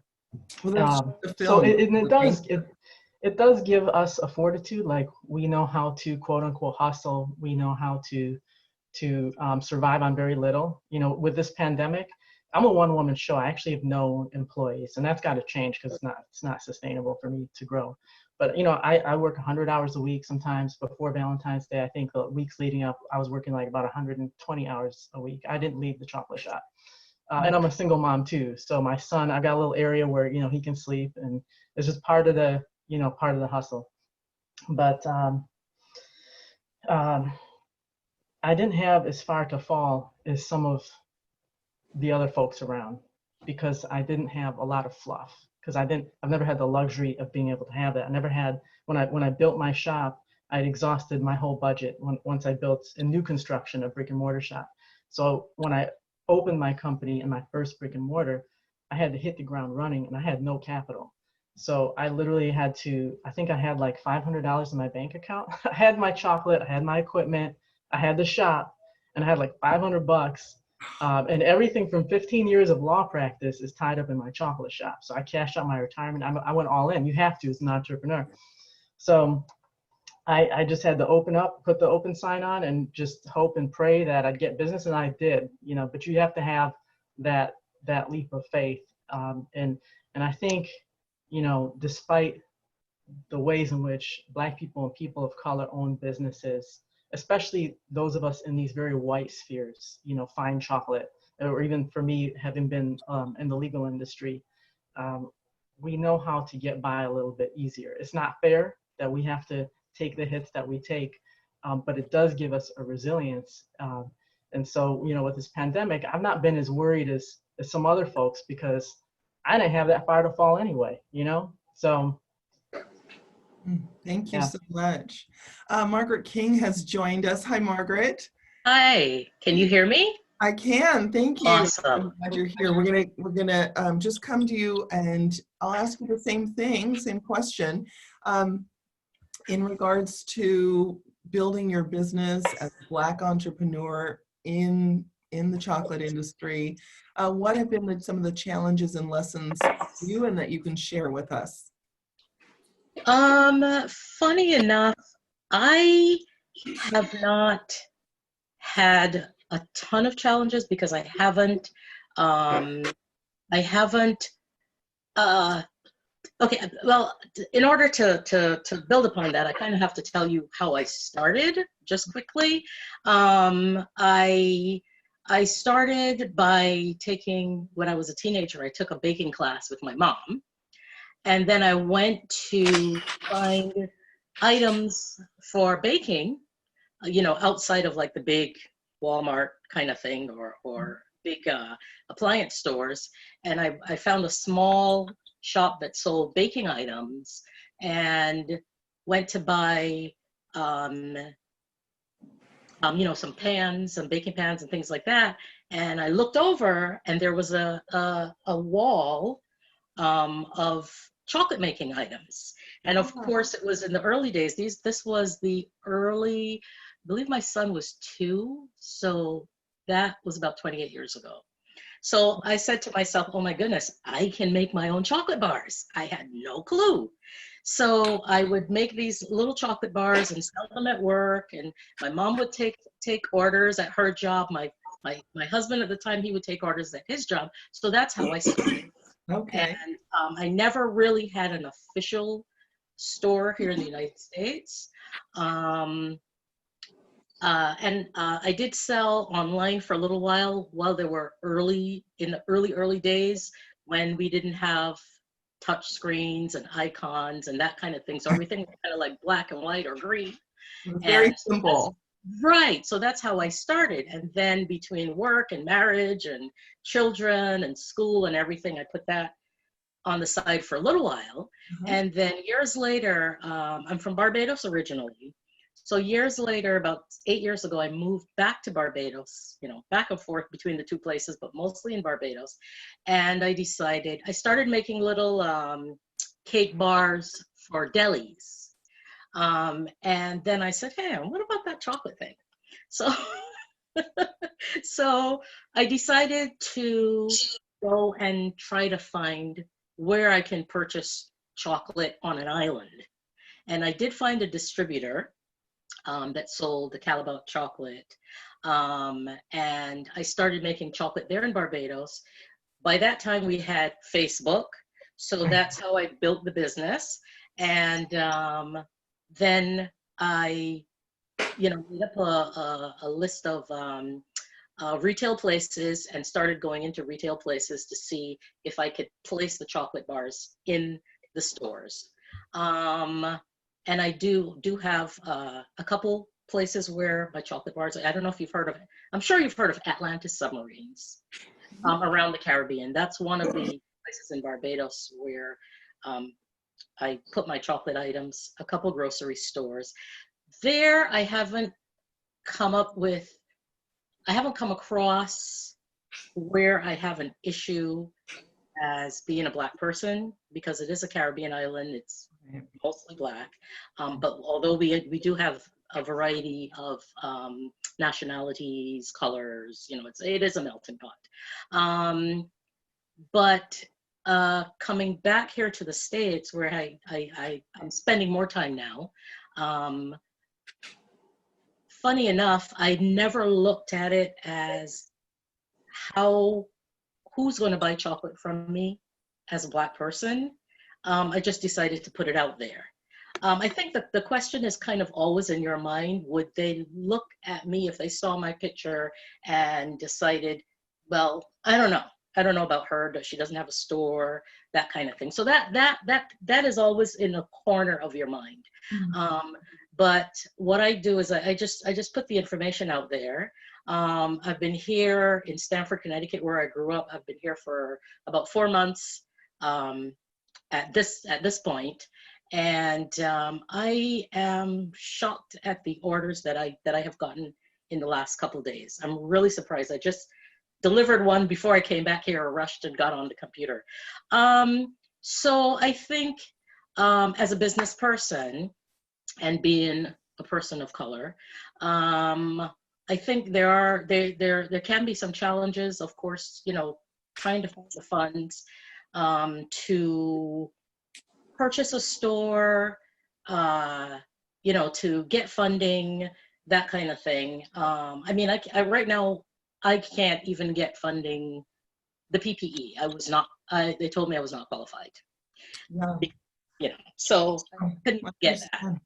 Speaker 6: it it does give us a fortitude. Like, we know how to quote unquote hustle. We know how to survive on very little. You know, with this pandemic, I'm a one-woman show. I actually have no employees, and that's got to change because it's not sustainable for me to grow. But you know, I work 100 hours a week sometimes. Before Valentine's Day, I think the weeks leading up, I was working like about 120 hours a week. I didn't leave the chocolate shop. And I'm a single mom too. So my son, I've got a little area where, you know, he can sleep, and it's just part of the, you know, part of the hustle. But I didn't have as far to fall as some of the other folks around, because I didn't have a lot of fluff, because I've never had the luxury of being able to have that. I never had, when I built my shop, I'd exhausted my whole budget once I built a new construction, a brick and mortar shop. So when I opened my company in my first brick and mortar, I had to hit the ground running, and I had no capital. So I literally had to, I think I had like $500 in my bank account. I had my chocolate, I had my equipment, I had the shop, and I had like 500 bucks. And everything from 15 years of law practice is tied up in my chocolate shop. So I cashed out my retirement. I went all in. You have to as an entrepreneur. So I just had to open up, put the open sign on, and just hope and pray that I'd get business, and I did. You know, but you have to have that leap of faith. And I think, you know, despite the ways in which Black people and people of color own businesses, especially those of us in these very white spheres, you know, fine chocolate, or even for me, having been in the legal industry, we know how to get by a little bit easier. It's not fair that we have to take the hits that we take, but it does give us a resilience. And so, you know, with this pandemic, I've not been as worried as some other folks, because I didn't have that far to fall anyway, you know? So.
Speaker 3: Thank you so much. Margaret King has joined us. Hi, Margaret.
Speaker 8: Hi, can you hear me?
Speaker 3: I can, thank you.
Speaker 8: Awesome.
Speaker 3: I'm glad you're here. We're gonna just come to you, and I'll ask you the same thing, same question. In regards to building your business as a Black entrepreneur in the chocolate industry, what have been some of the challenges and lessons for you, and that you can share with us?
Speaker 8: Funny enough, I have not had a ton of challenges, because I haven't, okay, well, in order to build upon that, I kind of have to tell you how I started, just quickly. I started by taking, when I was a teenager, I took a baking class with my mom. And then I went to find items for baking, you know, outside of like the big Walmart kind of thing, or big appliance stores. And I found a small shop that sold baking items, and went to buy, you know, some pans, some baking pans and things like that. And I looked over, and there was a wall of chocolate making items. And of course, it was in the early days. This was the early, I believe my son was 2, so that was about 28 years ago. So I said to myself, oh my goodness, I can make my own chocolate bars. I had no clue. So I would make these little chocolate bars and sell them at work, and my mom would take orders at her job. My husband at the time, he would take orders at his job. So that's how I started.
Speaker 3: Okay.
Speaker 8: And I never really had an official store here in the United States. And I did sell online for a little while they were in the early days, when we didn't have touch screens and icons and that kind of thing. So everything was kind of like black and white or green.
Speaker 3: Very simple.
Speaker 8: Right, so that's how I started. And then between work and marriage and children and school and everything, I put that on the side for a little while. And then years later, I'm from Barbados originally. So years later, about 8 years ago, I moved back to Barbados, you know, back and forth between the two places, but mostly in Barbados. And I started making little cake bars for delis. And then I said, hey, what about that chocolate thing? So, so I decided to go and try to find where I can purchase chocolate on an island. And I did find a distributor that sold the Calabaut chocolate. And I started making chocolate there in Barbados. By that time, we had Facebook. So that's how I built the business. And then I, made up a list of retail places and started going into retail places to see if I could place the chocolate bars in the stores. And I do have a couple places where my chocolate bars, I don't know if you've heard of it. I'm sure you've heard of Atlantis submarines around the Caribbean. That's one of the places in Barbados where I put my chocolate items, a couple grocery stores. There, I haven't come across where I have an issue as being a Black person, because it is a Caribbean island, it's mostly Black. But although we do have a variety of nationalities, colors, it is a melting pot. But coming back here to the States, where I'm spending more time now, funny enough, I never looked at it as who's going to buy chocolate from me as a Black person. I just decided to put it out there. I think that the question is kind of always in your mind. Would they look at me if they saw my picture and decided, well, I don't know about her, she doesn't have a store, that kind of thing. So that is always in a corner of your mind. Mm-hmm. But what I do is I just put the information out there. I've been here in Stamford, Connecticut, where I grew up. I've been here for about 4 months at this point, and I am shocked at the orders that I have gotten in the last couple of days. I'm really surprised. I just delivered one before I came back here, rushed and got on the computer. So I think as a business person and being a person of color, I think there can be some challenges, of course, trying to find the funds to purchase a store, to get funding, that kind of thing. I mean, I right now, I can't even get funding, the PPE. They told me I was not qualified.
Speaker 3: No.
Speaker 8: So I couldn't get that.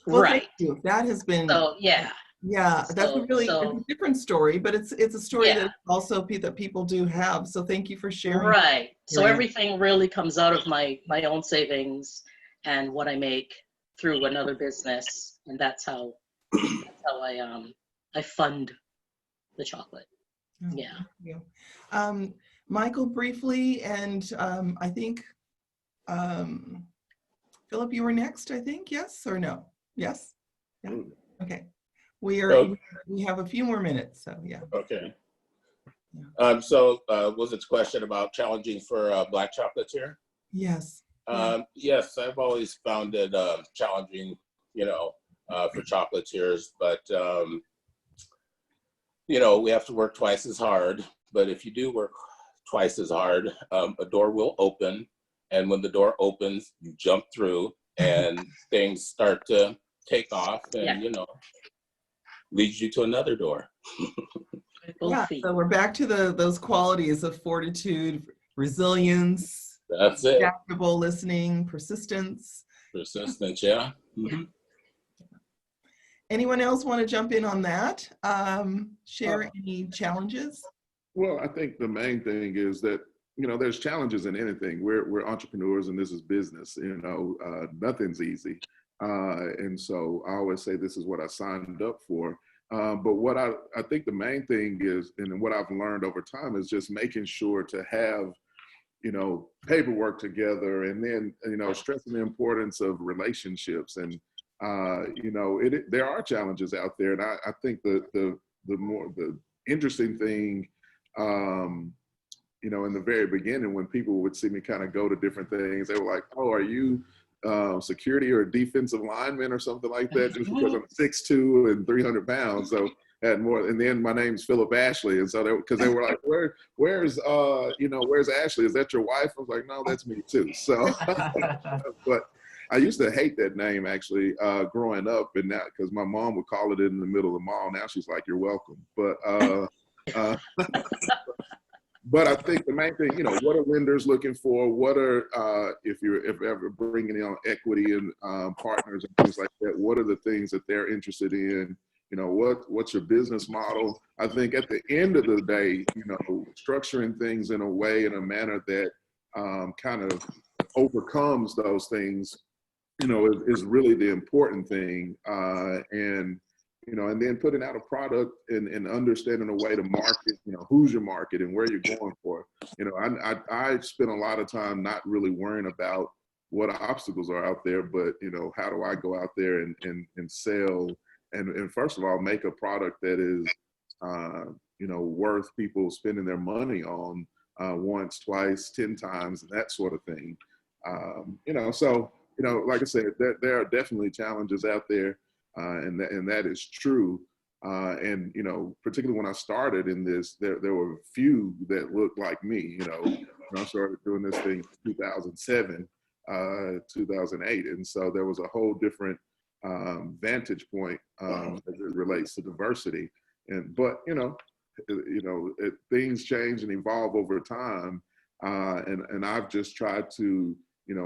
Speaker 3: Well,
Speaker 8: right.
Speaker 3: Thank you. That has been.
Speaker 8: So, yeah.
Speaker 3: Yeah, that's it's a different story, but it's a story that also that people do have. So thank you for sharing.
Speaker 8: Right. So everything really comes out of my own savings and what I make through another business, and that's how I fund the chocolate.
Speaker 3: Oh,
Speaker 8: yeah.
Speaker 3: Thank you. Michael, briefly, and I think Phillip, you were next. I think, yes or no? Yes. Yeah. Okay. We have a few more minutes, so yeah.
Speaker 7: Okay. Yeah. So was it a question about challenging for a Black chocolatier?
Speaker 3: Yes.
Speaker 7: Yes, I've always found it challenging, for chocolatiers, but we have to work twice as hard. But if you do work twice as hard, a door will open, and when the door opens, you jump through, and things start to take off, and leads you to another door.
Speaker 3: Yeah, so we're back to those qualities of fortitude, resilience.
Speaker 7: That's it.
Speaker 3: Adaptable listening, persistence.
Speaker 7: Persistence, yeah. Mm-hmm.
Speaker 3: Anyone else want to jump in on that? Share any challenges?
Speaker 5: Well, I think the main thing is that, there's challenges in anything. We're entrepreneurs and this is business, nothing's easy. And so I always say this is what I signed up for. But what I think the main thing is, and what I've learned over time, is just making sure to have, paperwork together, and then, stressing the importance of relationships. And, there are challenges out there. And I think the interesting thing, in the very beginning, when people would see me kind of go to different things, they were like, oh, are you security or defensive lineman or something like that, just because I'm 6'2" and 300 pounds. So had more. And then my name's Phillip Ashley, and so because they were like, where's Ashley? Is that your wife? I was like, no, that's me too. So, but I used to hate that name actually growing up, and now because my mom would call it in the middle of the mall. Now she's like, you're welcome. But but I think the main thing, what are lenders looking for? What are if ever bringing in equity and partners and things like that? What are the things that they're interested in? What's your business model? I think at the end of the day, structuring things in a way, in a manner that kind of overcomes those things, is really the important thing. And then putting out a product and understanding a way to market, who's your market and where you're going for. I spend a lot of time not really worrying about what obstacles are out there, but, how do I go out there and sell and first of all, make a product that is, worth people spending their money on once, twice, 10 times, and that sort of thing. So, like I said, there are definitely challenges out there. And that is true. And, particularly when I started in this, there were a few that looked like me, when I started doing this thing in 2007, 2008. And so there was a whole different vantage point as it relates to diversity. But things change and evolve over time. And I've just tried to,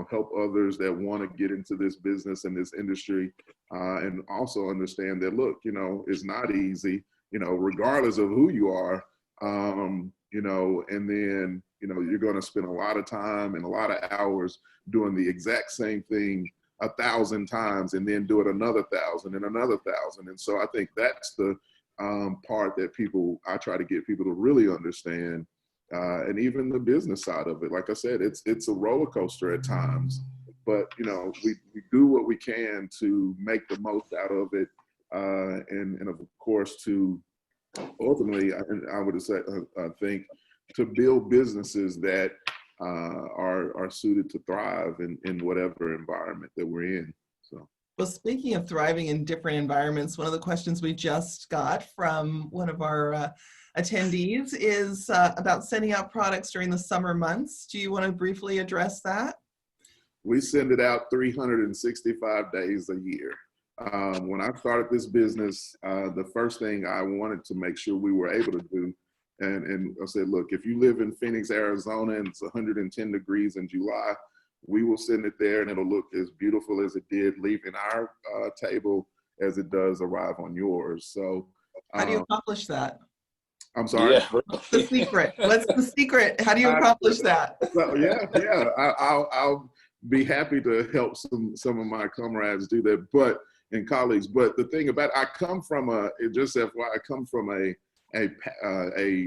Speaker 5: help others that want to get into this business and this industry, and also understand that, look, it's not easy, regardless of who you are, and then, you're going to spend a lot of time and a lot of hours doing the exact same thing 1,000 times and then do it another 1,000 and another 1,000. And so I think that's the part that I try to get people to really understand. And even the business side of it, like I said, it's a roller coaster at times, but we do what we can to make the most out of it, and of course to ultimately, I would say, I think, to build businesses that are suited to thrive in whatever environment that we're in. So.
Speaker 3: Well, speaking of thriving in different environments, one of the questions we just got from one of our attendees is about sending out products during the summer months. Do you want to briefly address that?
Speaker 5: We send it out 365 days a year. When I started this business, the first thing I wanted to make sure we were able to do, and I said, look, if you live in Phoenix, Arizona, and it's 110 degrees in July, we will send it there and it'll look as beautiful as it did leaving our table as it does arrive on yours. So
Speaker 3: how do you accomplish that?
Speaker 5: I'm sorry.
Speaker 7: Yeah.
Speaker 3: What's the secret? What's the secret? How do you accomplish that?
Speaker 5: So, yeah. I'll be happy to help some of my comrades do that, and colleagues. But the thing about it, I come from a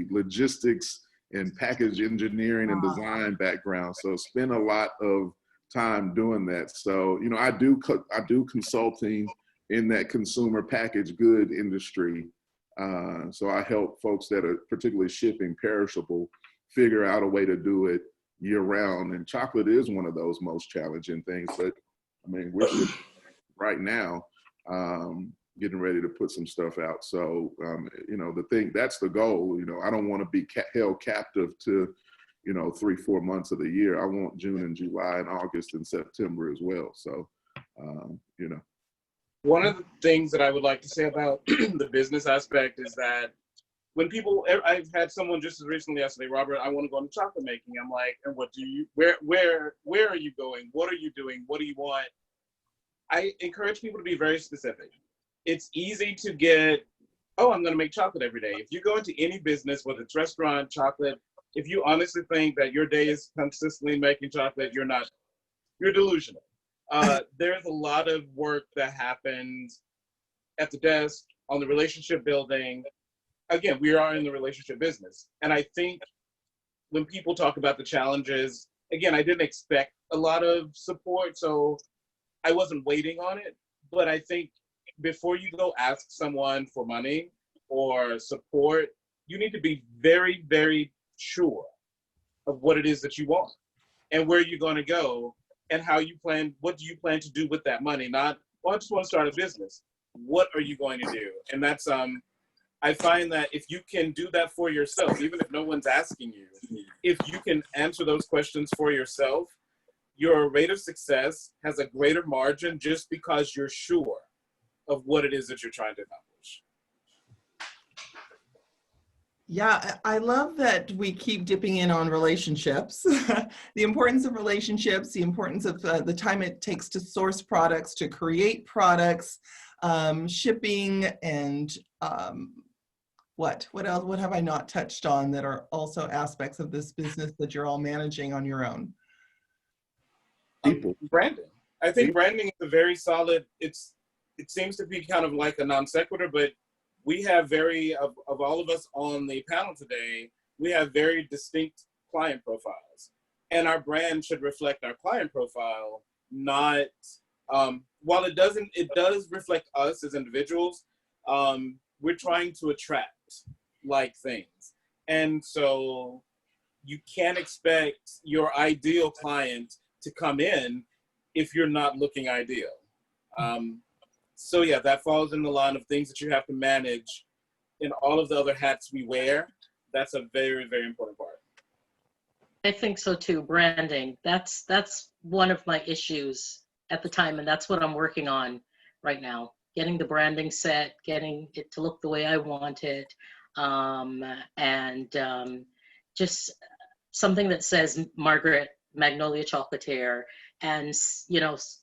Speaker 5: logistics and package engineering and design background. So spend a lot of time doing that. So I do consulting in that consumer packaged good industry. So I help folks that are particularly shipping perishable figure out a way to do it year round. And chocolate is one of those most challenging things. But I mean, we're right now getting ready to put some stuff out. So, that's the goal. I don't want to be held captive to, 3-4 months of the year. I want June and July and August and September as well. So,
Speaker 4: One of the things that I would like to say about the business aspect is that when I've had someone just as recently yesterday, Robert, I want to go into chocolate making. I'm like, and where are you going? What are you doing? What do you want? I encourage people to be very specific. It's easy to get, I'm going to make chocolate every day. If you go into any business, whether it's restaurant, chocolate, if you honestly think that your day is consistently making chocolate, you're delusional. There's a lot of work that happens at the desk, on the relationship building. Again, we are in the relationship business. And I think when people talk about the challenges, again, I didn't expect a lot of support, so I wasn't waiting on it. But I think before you go ask someone for money or support, you need to be very, very sure of what it is that you want and where you're going to go and what do you plan to do with that money? Not, I just want to start a business. What are you going to do? And that's I find that if you can do that for yourself, even if no one's asking you, if you can answer those questions for yourself, your rate of success has a greater margin just because you're sure of what it is that you're trying to accomplish.
Speaker 3: Yeah, I love that we keep dipping in on relationships, the importance of relationships, the importance of the time it takes to source products, to create products, shipping, and what else? What have I not touched on that are also aspects of this business that you're all managing on your own?
Speaker 5: People.
Speaker 4: Branding. I think branding is a very solid, it seems to be kind of like a non sequitur, but we have of all of us on the panel today, we have very distinct client profiles. And our brand should reflect our client profile, not, while it does reflect us as individuals, we're trying to attract like things. And so you can't expect your ideal client to come in if you're not looking ideal. So yeah, that falls in the line of things that you have to manage in all of the other hats we wear. That's a very, very important part.
Speaker 8: I think so too, branding. That's one of my issues at the time, and that's what I'm working on right now. Getting the branding set, getting it to look the way I want it, and just something that says Margaret, Magnolia Chocolatier, and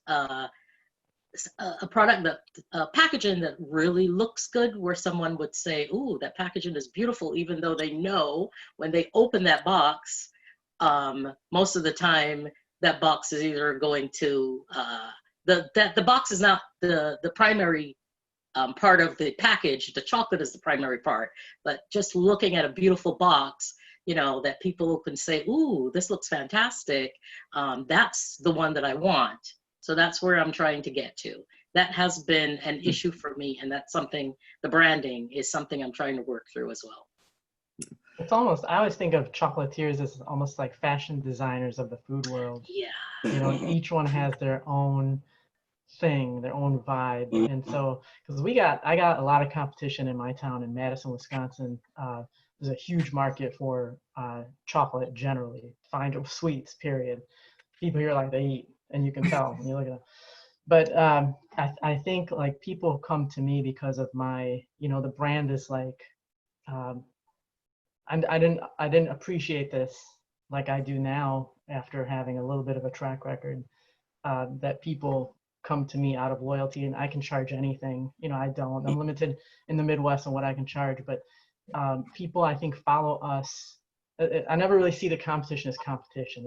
Speaker 8: a product that packaging that really looks good, where someone would say, "Ooh, that packaging is beautiful," even though they know when they open that box, most of the time that box is either going to the box is not the primary part of the package. The chocolate is the primary part, but just looking at a beautiful box, that people can say, "Ooh, this looks fantastic." That's the one that I want. So that's where I'm trying to get to. That has been an issue for me, and that's something, the branding is something I'm trying to work through as well.
Speaker 6: It's almost, I always think of chocolatiers as almost like fashion designers of the food world.
Speaker 8: Yeah.
Speaker 6: Each one has their own thing, their own vibe. And so, because I got a lot of competition in my town in Madison, Wisconsin. There's a huge market for chocolate generally, fine sweets, period. People here like they eat, and you can tell when you look at them. But I think like people come to me because of my, the brand is like, I didn't appreciate this like I do now after having a little bit of a track record, that people come to me out of loyalty, and I can charge anything. I don't. I'm limited in the Midwest on what I can charge, but people I think follow us. I never really see the competition as competition.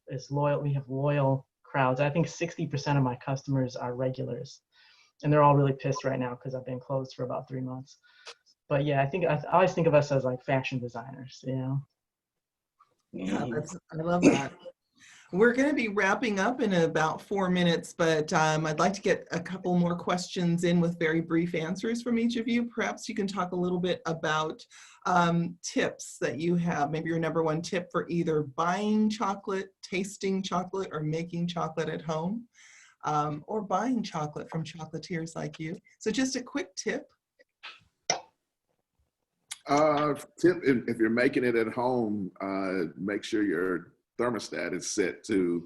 Speaker 6: It's loyal. We have loyal crowds. I think 60% of my customers are regulars, and they're all really pissed right now because I've been closed for about 3 months. But yeah, I always think of us as like fashion designers,
Speaker 3: Yeah, I love that. We're going to be wrapping up in about 4 minutes, but I'd like to get a couple more questions in with very brief answers from each of you. Perhaps you can talk a little bit about tips that you have, maybe your number one tip for either buying chocolate, tasting chocolate, or making chocolate at home, or buying chocolate from chocolatiers like you. So just a quick tip.
Speaker 5: Tip, if you're making it at home, make sure your thermostat is set to,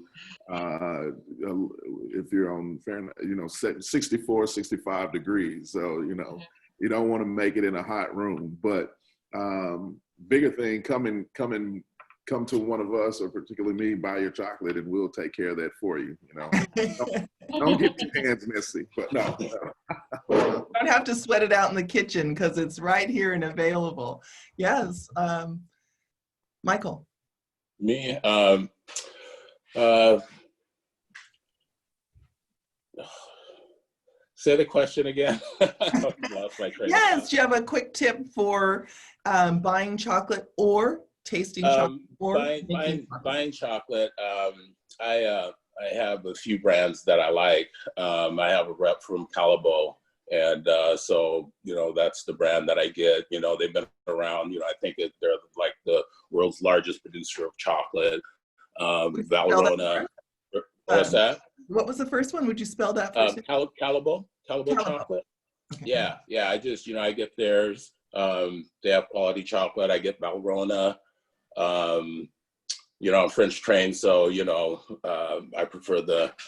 Speaker 5: if you're on Fahrenheit, set 64, 65 degrees. So, you don't want to make it in a hot room. But bigger thing, come to one of us, or particularly me, buy your chocolate, and we'll take care of that for you. Don't get your hands messy, but no.
Speaker 3: Don't have to sweat it out in the kitchen because it's right here and available. Yes. Michael.
Speaker 7: Me, say the question again.
Speaker 3: Yes, do you have a quick tip for buying chocolate or tasting chocolate? Or
Speaker 7: buying chocolate. I have a few brands that I like. I have a rep from Calibo, and so that's the brand that I get. They've been around. I think they're like the world's largest producer of chocolate. Valrhona. What's that?
Speaker 3: What was the first one? Would you spell that first?
Speaker 7: Calibo chocolate. Okay. Yeah. I just I get theirs. They have quality chocolate. I get Valrhona. You know, I'm French trained, so, you know, I prefer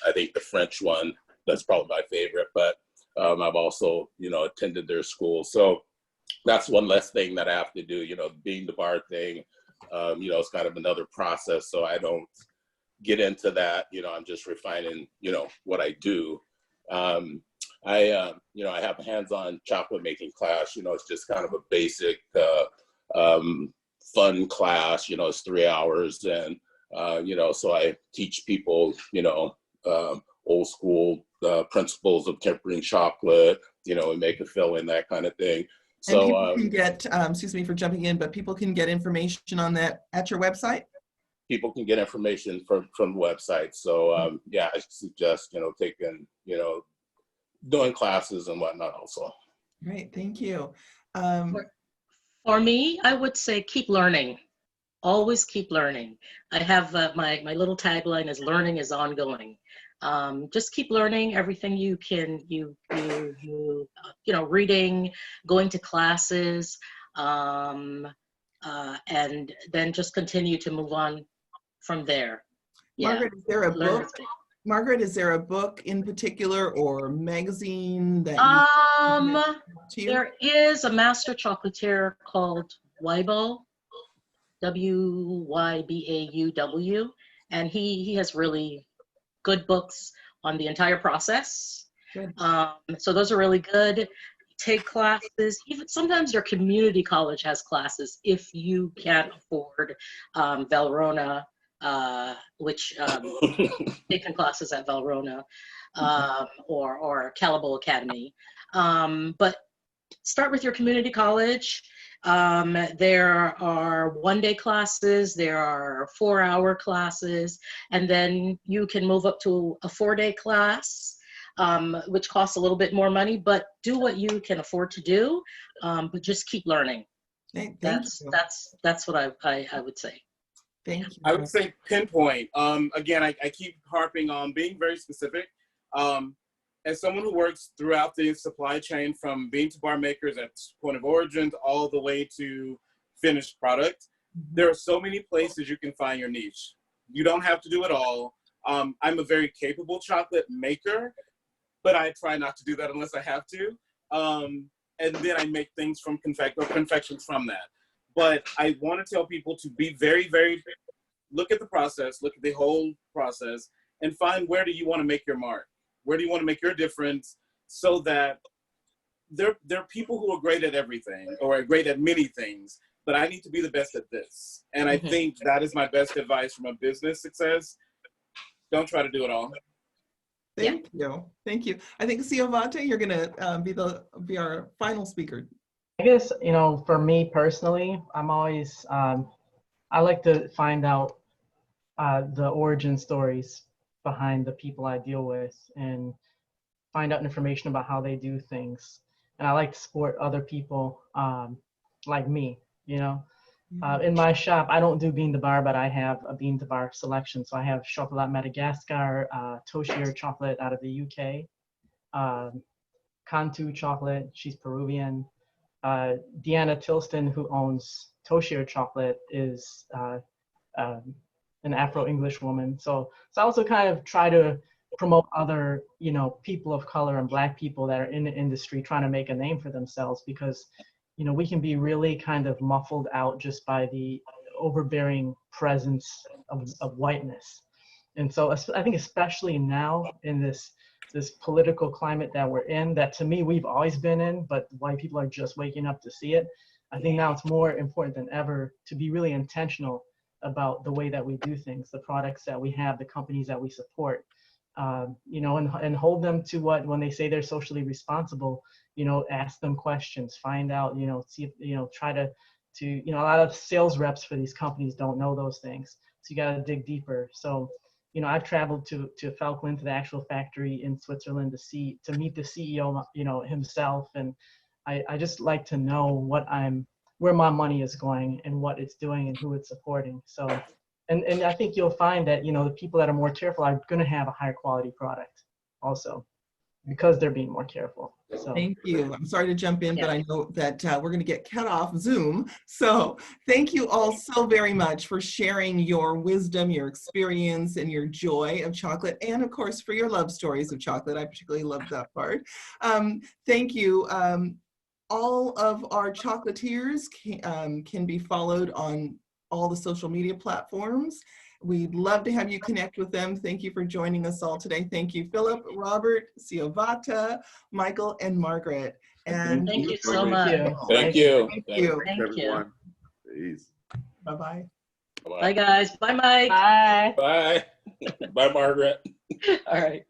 Speaker 7: I think the French one. That's probably my favorite, but I've also, you know, attended their school. So that's one less thing that I have to do, you know, being the bar thing, you know, it's kind of another process. So I don't get into that, you know, I'm just refining, you know, what I do. You know, I have a hands-on chocolate making class, you know, it's just kind of a basic, fun class, you know, it's 3 hours. And, you know, so I teach people, you know, old school principles of tempering chocolate, you know, and make a filling, that kind of thing.
Speaker 3: And
Speaker 7: So
Speaker 3: people can get, excuse me for jumping in, but people can get information on that at your website?
Speaker 7: people can get information from the website. So yeah, I suggest, you know, taking, you know, doing classes and whatnot also.
Speaker 3: Great, thank you.
Speaker 8: For me, I would say keep learning. Always keep learning. I have my little tagline is learning is ongoing. Just keep learning everything you can, you know, reading, going to classes, and then just continue to move on from there. Yeah.
Speaker 3: Margaret, is there a
Speaker 8: Learn
Speaker 3: book? Margaret, is there a book in particular or magazine that you
Speaker 8: there is a master chocolatier called Wybo, W-Y-B-A-U-W, and he has really good books on the entire process.
Speaker 3: Good.
Speaker 8: So those are really good. Take classes. Even sometimes your community college has classes if you can't afford Valrhona, which taking classes at Valrhona or Calibo Academy. But start with your community college. There are one-day classes, there are 4-hour classes, and then you can move up to a 4-day class, which costs a little bit more money, but do what you can afford to do, but just keep learning. That's what I would say.
Speaker 3: Thank you.
Speaker 4: I would say pinpoint. Again, I keep harping on being very specific. As someone who works throughout the supply chain, from bean to bar makers at point of origin all the way to finished product, there are so many places you can find your niche. You don't have to do it all. I'm a very capable chocolate maker, but I try not to do that unless I have to. And then I make things from confections from that. But I want to tell people to be very, very, look at the process, look at the whole process, and find where do you want to make your mark? Where do you want to make your difference, so that there are people who are great at everything or are great at many things, but I need to be the best at this. And I think that is my best advice from a business success. Don't try to do it all.
Speaker 3: Thank you. Thank you. I think Syovata, you're going to be our final speaker.
Speaker 6: I guess, you know, for me personally, I'm always, I like to find out the origin stories behind the people I deal with and find out information about how they do things. And I like to support other people like me, you know. In my shop, I don't do bean to bar, but I have a bean to bar selection. So I have Chocolat Madagascar, Chocolatier chocolate out of the UK, Cantu chocolate, she's Peruvian. Deanna Tilston, who owns Chocolatier chocolate, is an Afro-English woman. So I also kind of try to promote other, you know, people of color and Black people that are in the industry trying to make a name for themselves, because, you know, we can be really kind of muffled out just by the overbearing presence of whiteness. And so I think especially now in this political climate that we're in, that to me we've always been in, but white people are just waking up to see it. I think now it's more important than ever to be really intentional about the way that we do things, the products that we have, the companies that we support, you know, and hold them to what, when they say they're socially responsible, you know, ask them questions, find out, you know, see if, you know, try to, you know, a lot of sales reps for these companies don't know those things. So you got to dig deeper. So, you know, I've traveled to Falkland, to the actual factory in Switzerland to meet the CEO, you know, himself. And I just like to know where my money is going and what it's doing and who it's supporting. So, and I think you'll find that, you know, the people that are more careful are going to have a higher quality product also. because they're being more careful. So
Speaker 3: Thank you. I'm sorry to jump in,
Speaker 8: Yeah.
Speaker 3: but I know that we're going to get cut off Zoom. So thank you all so very much for sharing your wisdom, your experience, and your joy of chocolate, and of course for your love stories of chocolate. I particularly love that part. Thank you. All of our chocolatiers can be followed on all the social media platforms. We'd love to have you connect with them. Thank you for joining us all today. Thank you, Phillip, Robert, Syovata, Michael, and Margaret. And
Speaker 8: Thank you so
Speaker 5: Thank
Speaker 8: much.
Speaker 6: you.
Speaker 7: Thank you.
Speaker 3: thank you.
Speaker 8: Thank you.
Speaker 5: everyone. Peace.
Speaker 3: Bye-bye.
Speaker 8: Bye, guys. Bye, Mike.
Speaker 6: Bye.
Speaker 7: Bye. Bye, Margaret.
Speaker 8: All right.